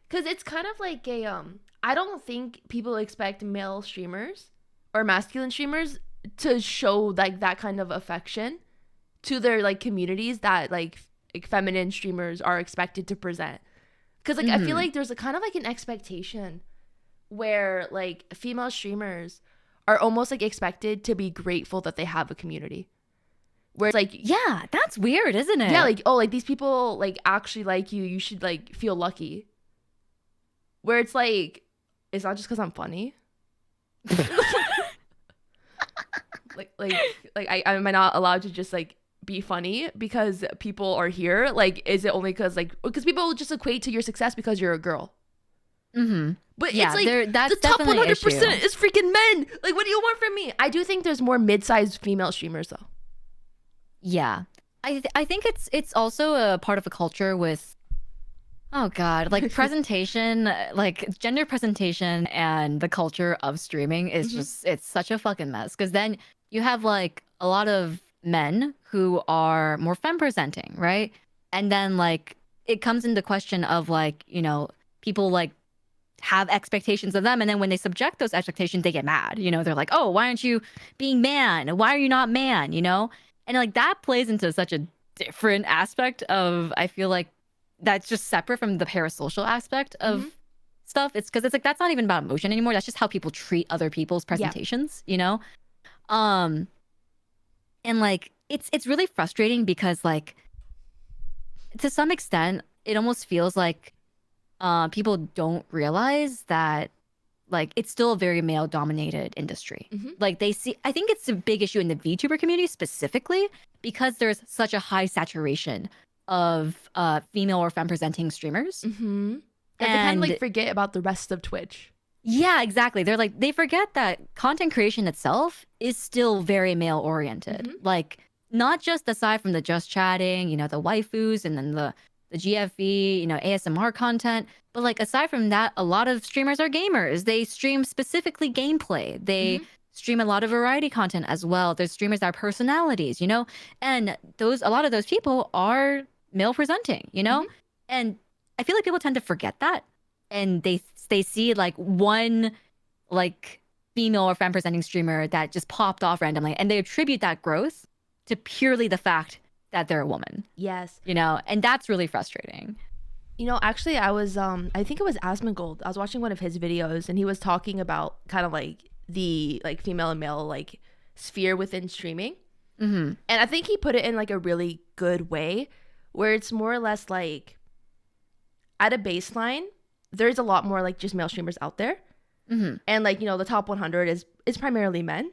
Because it's kind of like I don't think people expect male streamers or masculine streamers to show like that kind of affection to their like communities that like feminine streamers are expected to present. Because like I feel like there's a kind of like an expectation where like female streamers are almost like expected to be grateful that they have a community. Where it's like,
yeah, that's weird, isn't it?
Yeah, like, oh, like these people like actually like you should like feel lucky. Where it's like, it's not just because I'm funny. like am I not allowed to just like be funny because people are here? Like, is it only because people just equate to your success because you're a girl? But it's like
that's
the top 100%
issue.
is freaking men. Like, what do you want from me? I do think there's more mid-sized female streamers though.
Yeah, I think it's also a part of a culture with, oh god, like presentation, like gender presentation and the culture of streaming is just, it's such a fucking mess. Because then you have like a lot of men who are more femme presenting, right? And then like it comes into question of like, you know, people like have expectations of them, and then when they subject those expectations, they get mad. You know, they're like, oh, why aren't you being man? Why are you not man? You know, and like that plays into such a different aspect of, I feel like that's just separate from the parasocial aspect of stuff. It's because it's like that's not even about emotion anymore. That's just how people treat other people's presentations, you know? And like it's really frustrating because like to some extent it almost feels like people don't realize that like it's still a very male dominated industry. Like they see, I think it's a big issue in the VTuber community specifically because there's such a high saturation of female or femme presenting streamers.
And they kind of like forget about the rest of Twitch.
Yeah, exactly. They're like, they forget that content creation itself is still very male oriented. Like not just aside from the just chatting, you know, the waifus and then the the GFE, you know, ASMR content. But like aside from that, a lot of streamers are gamers. They stream specifically gameplay. They stream a lot of variety content as well. There's streamers that are personalities, you know, and a lot of those people are male presenting, you know, and I feel like people tend to forget that, and they see like one like female or femme presenting streamer that just popped off randomly, and they attribute that growth to purely the fact that they're a woman.
Yes.
You know, and that's really frustrating.
You know, actually, I was, I think it was Asmongold. I was watching one of his videos, and he was talking about kind of like the like female and male like sphere within streaming. And I think he put it in like a really good way, where it's more or less like at a baseline, there's a lot more like just male streamers out there. And like, you know, the top 100 is primarily men.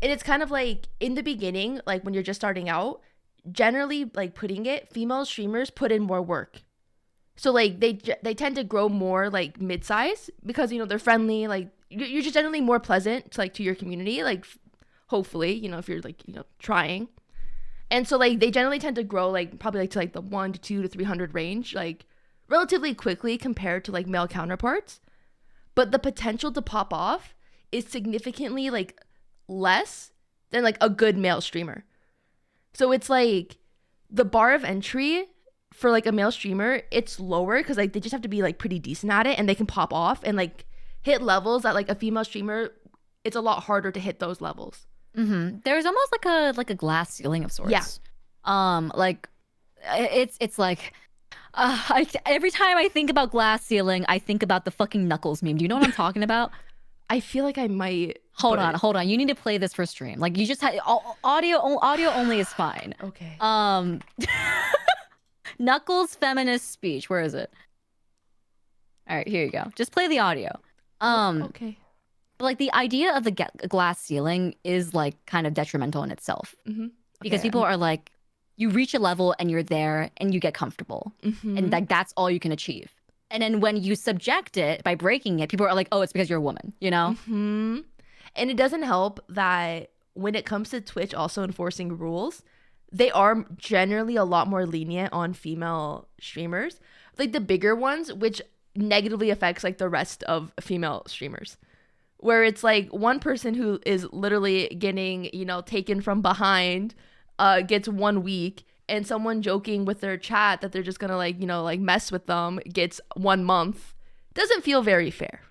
And it's kind of like in the beginning, like when you're just starting out, generally like putting it, female streamers put in more work. So like they tend to grow more like mid-size because, you know, they're friendly, like you're just generally more pleasant to, like, to your community, like hopefully, you know, if you're like, you know, trying. And so like they generally tend to grow like probably like to like the 1 to 2 to 300 range, like relatively quickly compared to like male counterparts. But the potential to pop off is significantly like less than like a good male streamer. So it's like the bar of entry for like a male streamer, it's lower because like they just have to be like pretty decent at it, and they can pop off and like hit levels that like a female streamer, it's a lot harder to hit those levels.
There's almost like a glass ceiling of sorts.
Yeah.
Like it's like every time I think about glass ceiling, I think about the fucking Knuckles meme. Do you know what I'm talking about?
I feel like I might.
Hold on. You need to play this for stream. Like you just had audio only is fine.
Okay.
Knuckles feminist speech. Where is it? All right, here you go. Just play the audio.
Okay.
But like the idea of the glass ceiling is like kind of detrimental in itself, because people are like, you reach a level and you're there and you get comfortable, and like that's all you can achieve. And then when you subject it by breaking it, people are like, oh, it's because you're a woman, you know?
And it doesn't help that when it comes to Twitch also enforcing rules, they are generally a lot more lenient on female streamers, like the bigger ones, which negatively affects like the rest of female streamers, where it's like one person who is literally getting, you know, taken from behind gets 1 week, and someone joking with their chat that they're just gonna like, you know, like mess with them gets 1 month. Doesn't feel very fair.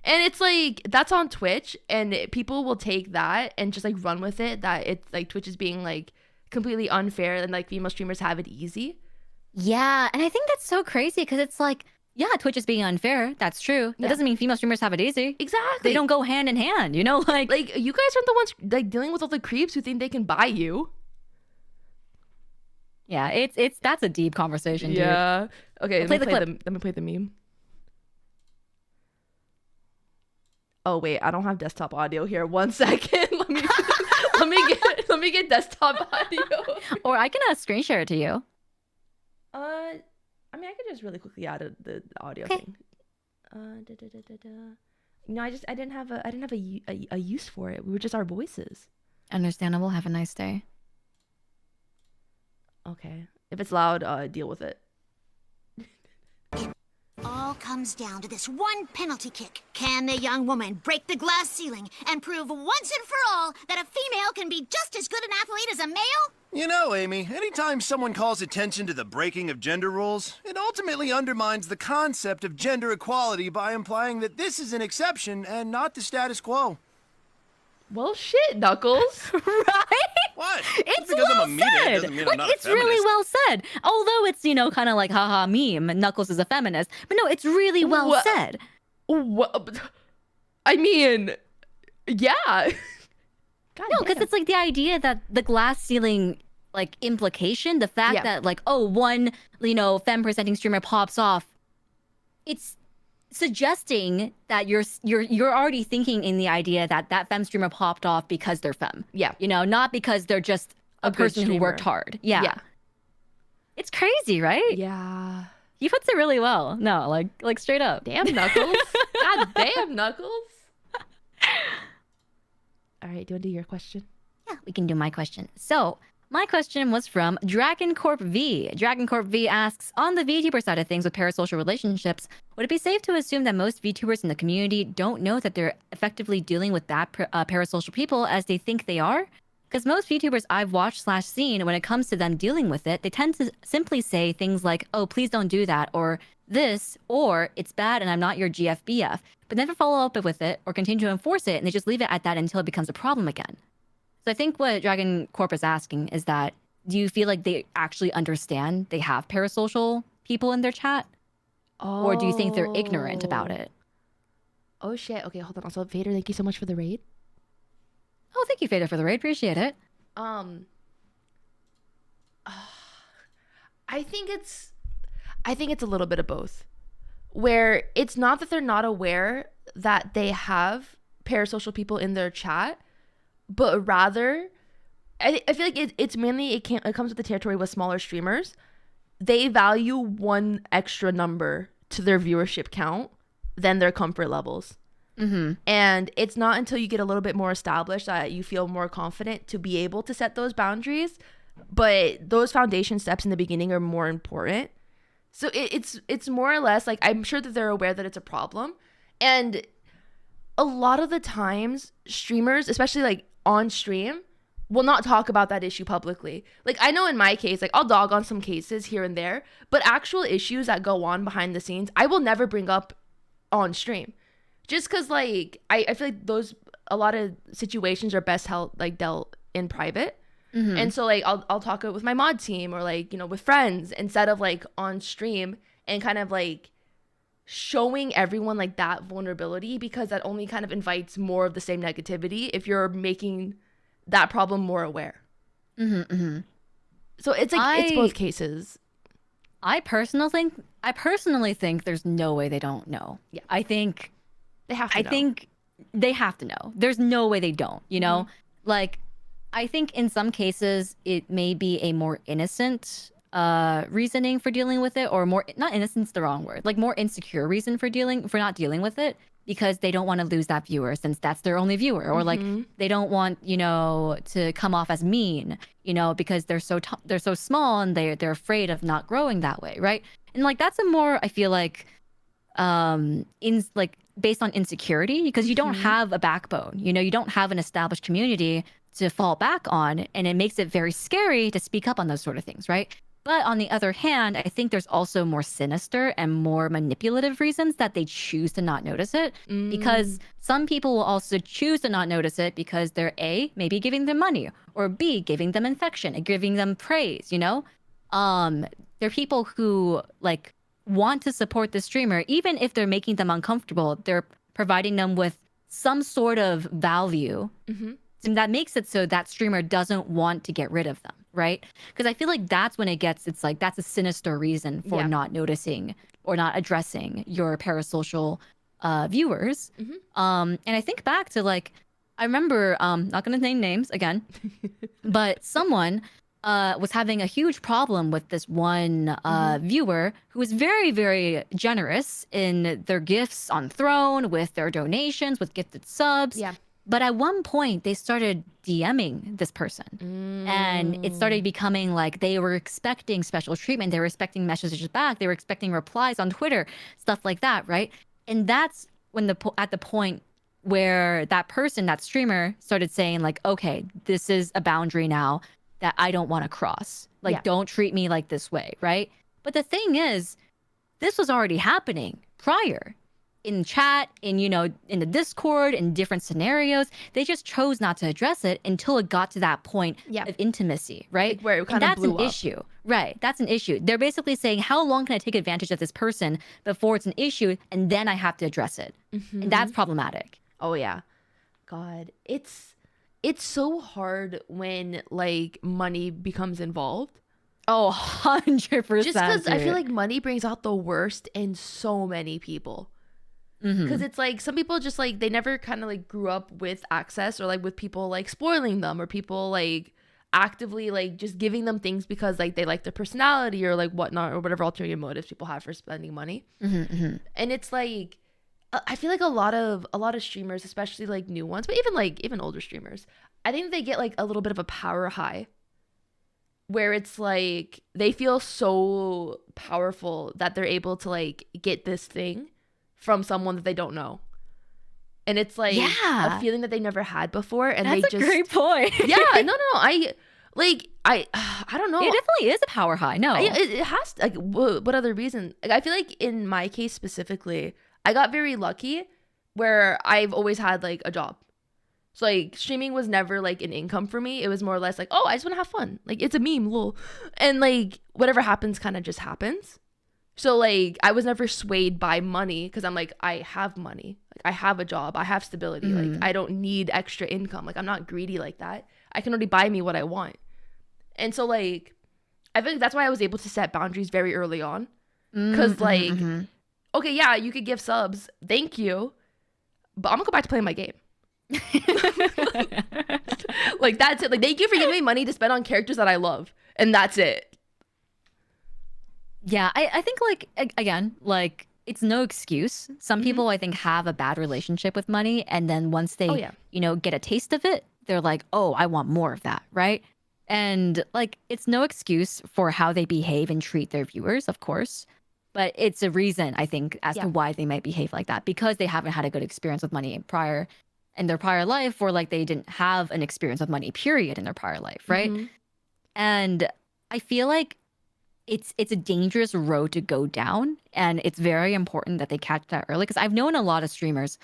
And it's like, that's on Twitch, and people will take that and just like run with it, that it's like Twitch is being like completely unfair and like female streamers have it easy.
Yeah, and I think that's so crazy because it's like, yeah, Twitch is being unfair. That's true. That doesn't mean female streamers have it easy.
Exactly.
They don't go hand in hand, you know? Like
you guys aren't the ones like dealing with all the creeps who think they can buy you.
Yeah, it's that's a deep conversation, dude.
Yeah. Okay,
Play the clip.
Let me play the meme. Oh wait, I don't have desktop audio here. 1 second. let me get desktop audio.
Or I can screen share it to you.
I mean, I could just really quickly add the audio thing. No, I didn't have a use for it. We were just our voices.
Understandable. Have a nice day.
Okay. If it's loud, deal with it.
All comes down to this one penalty kick. Can the young woman break the glass ceiling and prove once and for all that a female can be just as good an athlete as a male?
You know, Amy, anytime someone calls attention to the breaking of gender rules, it ultimately undermines the concept of gender equality by implying that this is an exception and not the status quo.
Well, shit, Knuckles.
Right?
What?
It's
because
well
I'm a media
said.
doesn't mean
Like,
I'm not a
it's really
feminist.
well said. Although it's, you know, kind of like haha meme. Knuckles is a feminist, but no, it's really well said.
What? I mean, yeah. God
No, because it's like the idea that the glass ceiling like implication, the fact that like, oh, one, you know, femme presenting streamer pops off, it's suggesting that you're already thinking in the idea that that femme streamer popped off because they're femme.
Yeah.
You know, not because they're just a person who worked hard. Yeah. It's crazy, right?
Yeah.
He puts it really well. No, like straight up.
Damn, Knuckles. God damn, Knuckles. All right, do you want to do your question?
Yeah, we can do my question. So, My question was from DragonCorp V. DragonCorp V asks, on the VTuber side of things with parasocial relationships, would it be safe to assume that most VTubers in the community don't know that they're effectively dealing with bad parasocial people as they think they are? Because most VTubers I've watched/seen, when it comes to them dealing with it, they tend to simply say things like, oh, please don't do that, or this, or it's bad and I'm not your GFBF, but never follow up with it or continue to enforce it, and they just leave it at that until it becomes a problem again. So I think what Dragon Corp is asking is that, do you feel like they actually understand they have parasocial people in their chat? Or do you think they're ignorant about it?
Oh shit. Okay, hold on. Also, Vader, thank you so much for the raid.
Oh, thank you, Vader, for the raid. Appreciate it.
I think it's a little bit of both. Where it's not that they're not aware that they have parasocial people in their chat, but rather, I feel like it's mainly, it comes with the territory with smaller streamers. They value one extra number to their viewership count than their comfort levels.
Mm-hmm.
And it's not until you get a little bit more established that you feel more confident to be able to set those boundaries. But those foundation steps in the beginning are more important. So it's more or less like, I'm sure that they're aware that it's a problem. And a lot of the times, streamers, especially like on stream, will not talk about that issue publicly. Like, I know in my case, like, I'll dog on some cases here and there, but actual issues that go on behind the scenes, I will never bring up on stream. Just because, like, I feel like a lot of situations are best dealt in private.
Mm-hmm.
And so, like, I'll talk it with my mod team or, like, you know, with friends instead of, like, on stream and kind of, like, showing everyone, like, that vulnerability, because that only kind of invites more of the same negativity if you're making that problem more aware.
Mm-hmm, mm-hmm.
So it's like, it's both cases.
I personally think there's no way they don't know.
Yeah.
I think
They have to know.
I think they have to know. There's no way they don't, you know?
Mm-hmm.
Like, I think in some cases it may be a more innocent reasoning for dealing with it, or more, not innocent's the wrong word, like more insecure reason for not dealing with it, because they don't want to lose that viewer since that's their only viewer, or like they don't want, you know, to come off as mean, you know, because they're so small and they're afraid of not growing that way, right? And like that's a more, I feel like based on insecurity, because you don't have a backbone, you know, you don't have an established community to fall back on, and it makes it very scary to speak up on those sort of things, right? But on the other hand, I think there's also more sinister and more manipulative reasons that they choose to not notice it, because some people will also choose to not notice it because they're A, maybe giving them money, or B, giving them affection and giving them praise, you know? There are people who like want to support the streamer, even if they're making them uncomfortable, they're providing them with some sort of value. And that makes it so that streamer doesn't want to get rid of them, right? Because I feel like that's when it's like that's a sinister reason for not noticing or not addressing your parasocial viewers. And I think back to like, I remember, not gonna name names again, but someone was having a huge problem with this one viewer who was very, very generous in their gifts on Throne, with their donations, with gifted subs.
Yeah.
But at one point, they started DMing this person. And it started becoming like they were expecting special treatment. They were expecting messages back. They were expecting replies on Twitter, stuff like that, right? And that's when at the point where that person, that streamer, started saying like, okay, this is a boundary now that I don't want to cross. Like, don't treat me like this way, right? But the thing is, this was already happening prior. In chat, in the Discord, in different scenarios, they just chose not to address it until it got to that point of intimacy, right?
Like where it kind of blew up.
That's an issue, right? That's an issue. They're basically saying, how long can I take advantage of this person before it's an issue, and then I have to address it? And that's problematic.
Oh yeah, God, it's so hard when like money becomes involved.
Oh, 100%.
Just because I feel like money brings out the worst in so many people. Because it's like some people just like they never kind of like grew up with access, or like with people like spoiling them, or people like actively like just giving them things because like they like their personality or like whatnot, or whatever ulterior motives people have for spending money. And it's like I feel like a lot of streamers, especially like new ones, but even older streamers, I think they get like a little bit of a power high where it's like they feel so powerful that they're able to like get this thing from someone that they don't know. And it's like a feeling that they never had before. And
That's
they
a great point.
Yeah, no. I don't know.
It definitely is a power high. No.
It has to, like, what other reason? Like, I feel like in my case specifically, I got very lucky where I've always had like a job. So like streaming was never like an income for me. It was more or less like, oh, I just want to have fun. Like it's a meme, lol. And like whatever happens kind of just happens. So like I was never swayed by money because I'm like, I have money. Like I have a job. I have stability. Like I don't need extra income. Like I'm not greedy like that. I can already buy me what I want. And so like I think that's why I was able to set boundaries very early on. Because like, okay, yeah, you could give subs. Thank you. But I'm gonna go back to playing my game. Like that's it. Like thank you for giving me money to spend on characters that I love, and that's it.
Yeah, I think like again, like it's no excuse. Some people I think have a bad relationship with money, and then once they you know get a taste of it, they're like, oh, I want more of that, right? And like it's no excuse for how they behave and treat their viewers, of course. But it's a reason, I think, as to why they might behave like that, because they haven't had a good experience with money in their prior life, or like they didn't have an experience with money, period, in their prior life, right? And I feel like it's a dangerous road to go down, and it's very important that they catch that early. Because I've known a lot of streamers.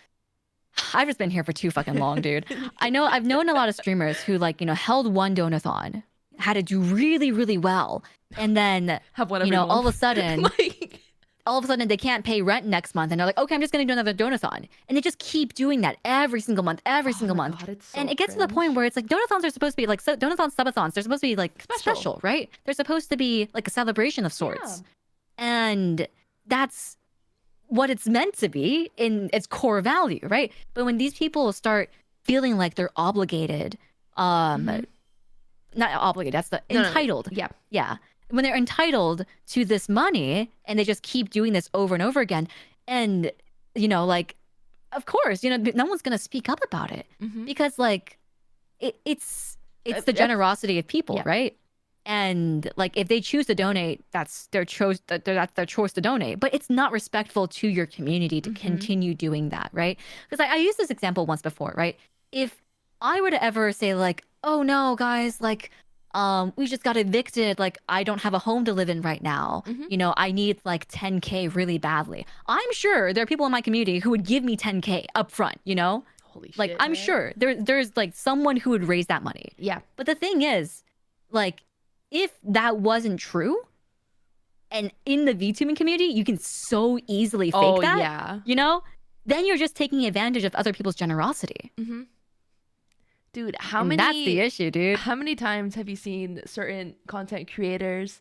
I've just been here for too fucking long, dude. I've known a lot of streamers who like, you know, held one donathon, had to do really, really well, and then
have one
you know,
month.
all of a sudden
like
all of a sudden they can't pay rent next month, and they're like, okay, I'm just gonna do another donathon, and they just keep doing that every single month, month.
God, it's so
and it gets
cringe.
to the point where it's like donathons are supposed to be like donathons, subathons, they're supposed to be like special, right? They're supposed to be like a celebration of sorts, and that's what it's meant to be in its core value, right? But when these people start feeling like they're obligated, not obligated, that's the entitled. Yeah. When they're entitled to this money and they just keep doing this over and over again, and you know, like, of course, you know, no one's gonna speak up about it because like it's the generosity of people, right? And like if they choose to donate, that's their choice. That's their choice to donate. But it's not respectful to your community to continue doing that, right? Because I used this example once before, right? If I were to ever say like, oh no, guys, like, we just got evicted. Like, I don't have a home to live in right now. You know, I need like 10K really badly. I'm sure there are people in my community who would give me 10K up front, you know?
Holy shit.
Like, I'm sure there's like someone who would raise that money.
Yeah.
But the thing is, like, if that wasn't true, and in the VTubing community, you can so easily fake that.
Yeah.
You know? Then you're just taking advantage of other people's generosity.
Dude,
that's the issue, dude.
How many times have you seen certain content creators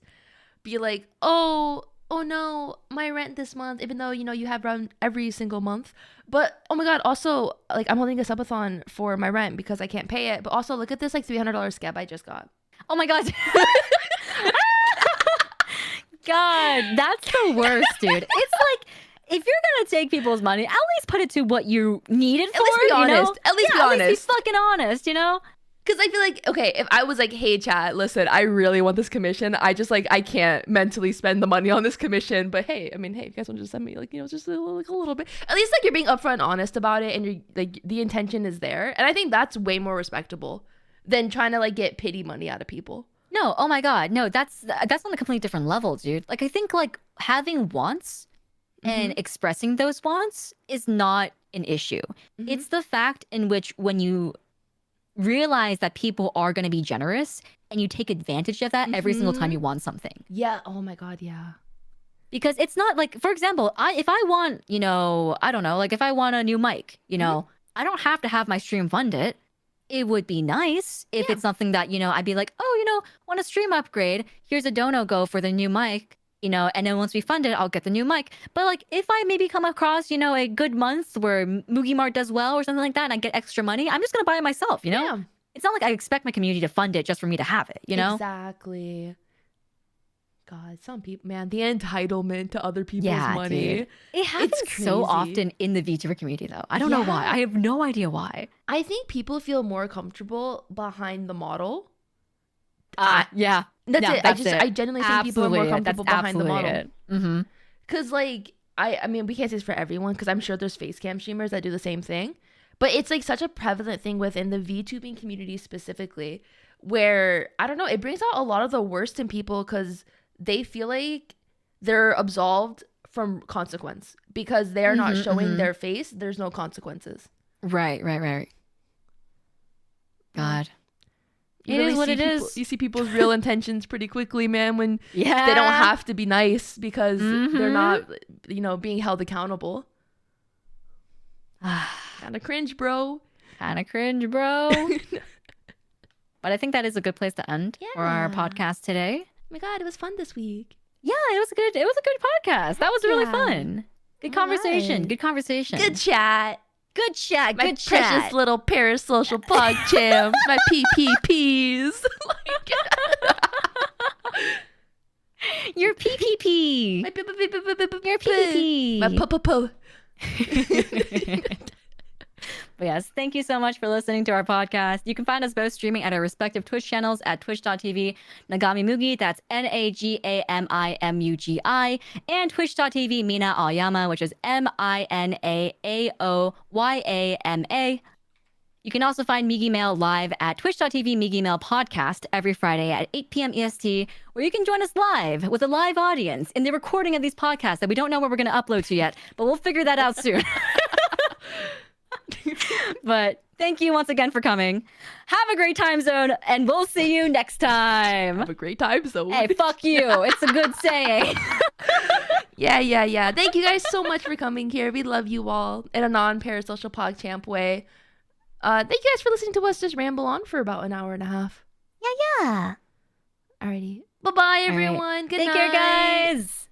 be like, oh no, my rent this month, even though, you know, you have rent every single month. But oh my God, also, like, I'm holding a subathon for my rent because I can't pay it. But also, look at this like $300 scab I just got.
Oh my God. God, that's the worst, dude. It's like, if you're gonna take people's money, at least put it to what you need it for.
At least be honest.
You know?
At least be
honest.
honest.
Be fucking honest, you know?
Because I feel like, okay, if I was like, hey, chat, listen, I really want this commission. I just like, I can't mentally spend the money on this commission. But hey, I mean, hey, if you guys want to just send me like, you know, just like a little bit. At least like you're being upfront and honest about it, and you're like, the intention is there. And I think that's way more respectable than trying to like get pity money out of people.
No, oh my God, no, that's on a completely different level, dude. Like, I think like having wants and expressing those wants is not an issue. It's the fact in which when you realize that people are going to be generous and you take advantage of that every single time you want something.
Yeah. Oh my God. Yeah.
Because it's not like, for example, if I want, you know, I don't know, like if I want a new mic, you know, I don't have to have my stream fund it. It would be nice if it's something that, you know, I'd be like, oh, you know, want a stream upgrade? Here's a dono go for the new mic, you know, and then once we fund it, I'll get the new mic. But like, if I maybe come across, you know, a good month where Migi Mart does well or something like that, and I get extra money, I'm just going to buy it myself, you know?
Yeah.
It's not like I expect my community to fund it just for me to have it, you know?
Exactly. God, some people, man, the entitlement to other people's money.
Dude. It happens so often in the VTuber community, though. I don't know why. I have no idea why.
I think people feel more comfortable behind the model.
Yeah.
That's
No,
it.
that's it.
I genuinely think people are more comfortable
That's
behind the model.
it. Mm-hmm.
Cause like I mean we can't say this for everyone because I'm sure there's face cam streamers that do the same thing, but it's like such a prevalent thing within the VTubing community specifically, where I don't know, it brings out a lot of the worst in people because they feel like they're absolved from consequence because they're not showing their face. There's no consequences.
Right. God.
You
It
really
is what
see
it
people-
is.
You see people's real intentions pretty quickly, man, when
Yeah.
they don't have to be nice because they're not, being held accountable. Kind of cringe, bro.
Kind of cringe, bro. But I think that is a good place to end for our
Yeah.
podcast today.
Oh my God, it was fun this week.
Yeah, it was a good podcast. That was really fun. Good conversation.
right.
Good conversation.
Good chat.
Good chat.
My
Good
precious
chat.
little parasocial pog champs. My PPPs.
Your PPP.
My
Your PPP.
My po.
But yes, thank you so much for listening to our podcast. You can find us both streaming at our respective Twitch channels at twitch.tv Nagami Mugi, that's NAGAMIMUGI, and twitch.tv Mina Aoyama, which is MINAAOYAMA. You can also find Migi Mail live at twitch.tv Migi Mail podcast every Friday at 8 p.m. EST, where you can join us live with a live audience in the recording of these podcasts that we don't know where we're going to upload to yet, but we'll figure that out soon. But thank you once again for coming. Have a great time zone, and we'll see you next time.
Have a great time zone.
Hey, fuck you. It's a good saying.
Yeah. Thank you guys so much for coming here. We love you all in a non-parasocial PogChamp way. Thank you guys for listening to us just ramble on for about an hour and a half.
Yeah.
Alrighty. Bye-bye, everyone.
All right.
Good
Take
night.
care, guys.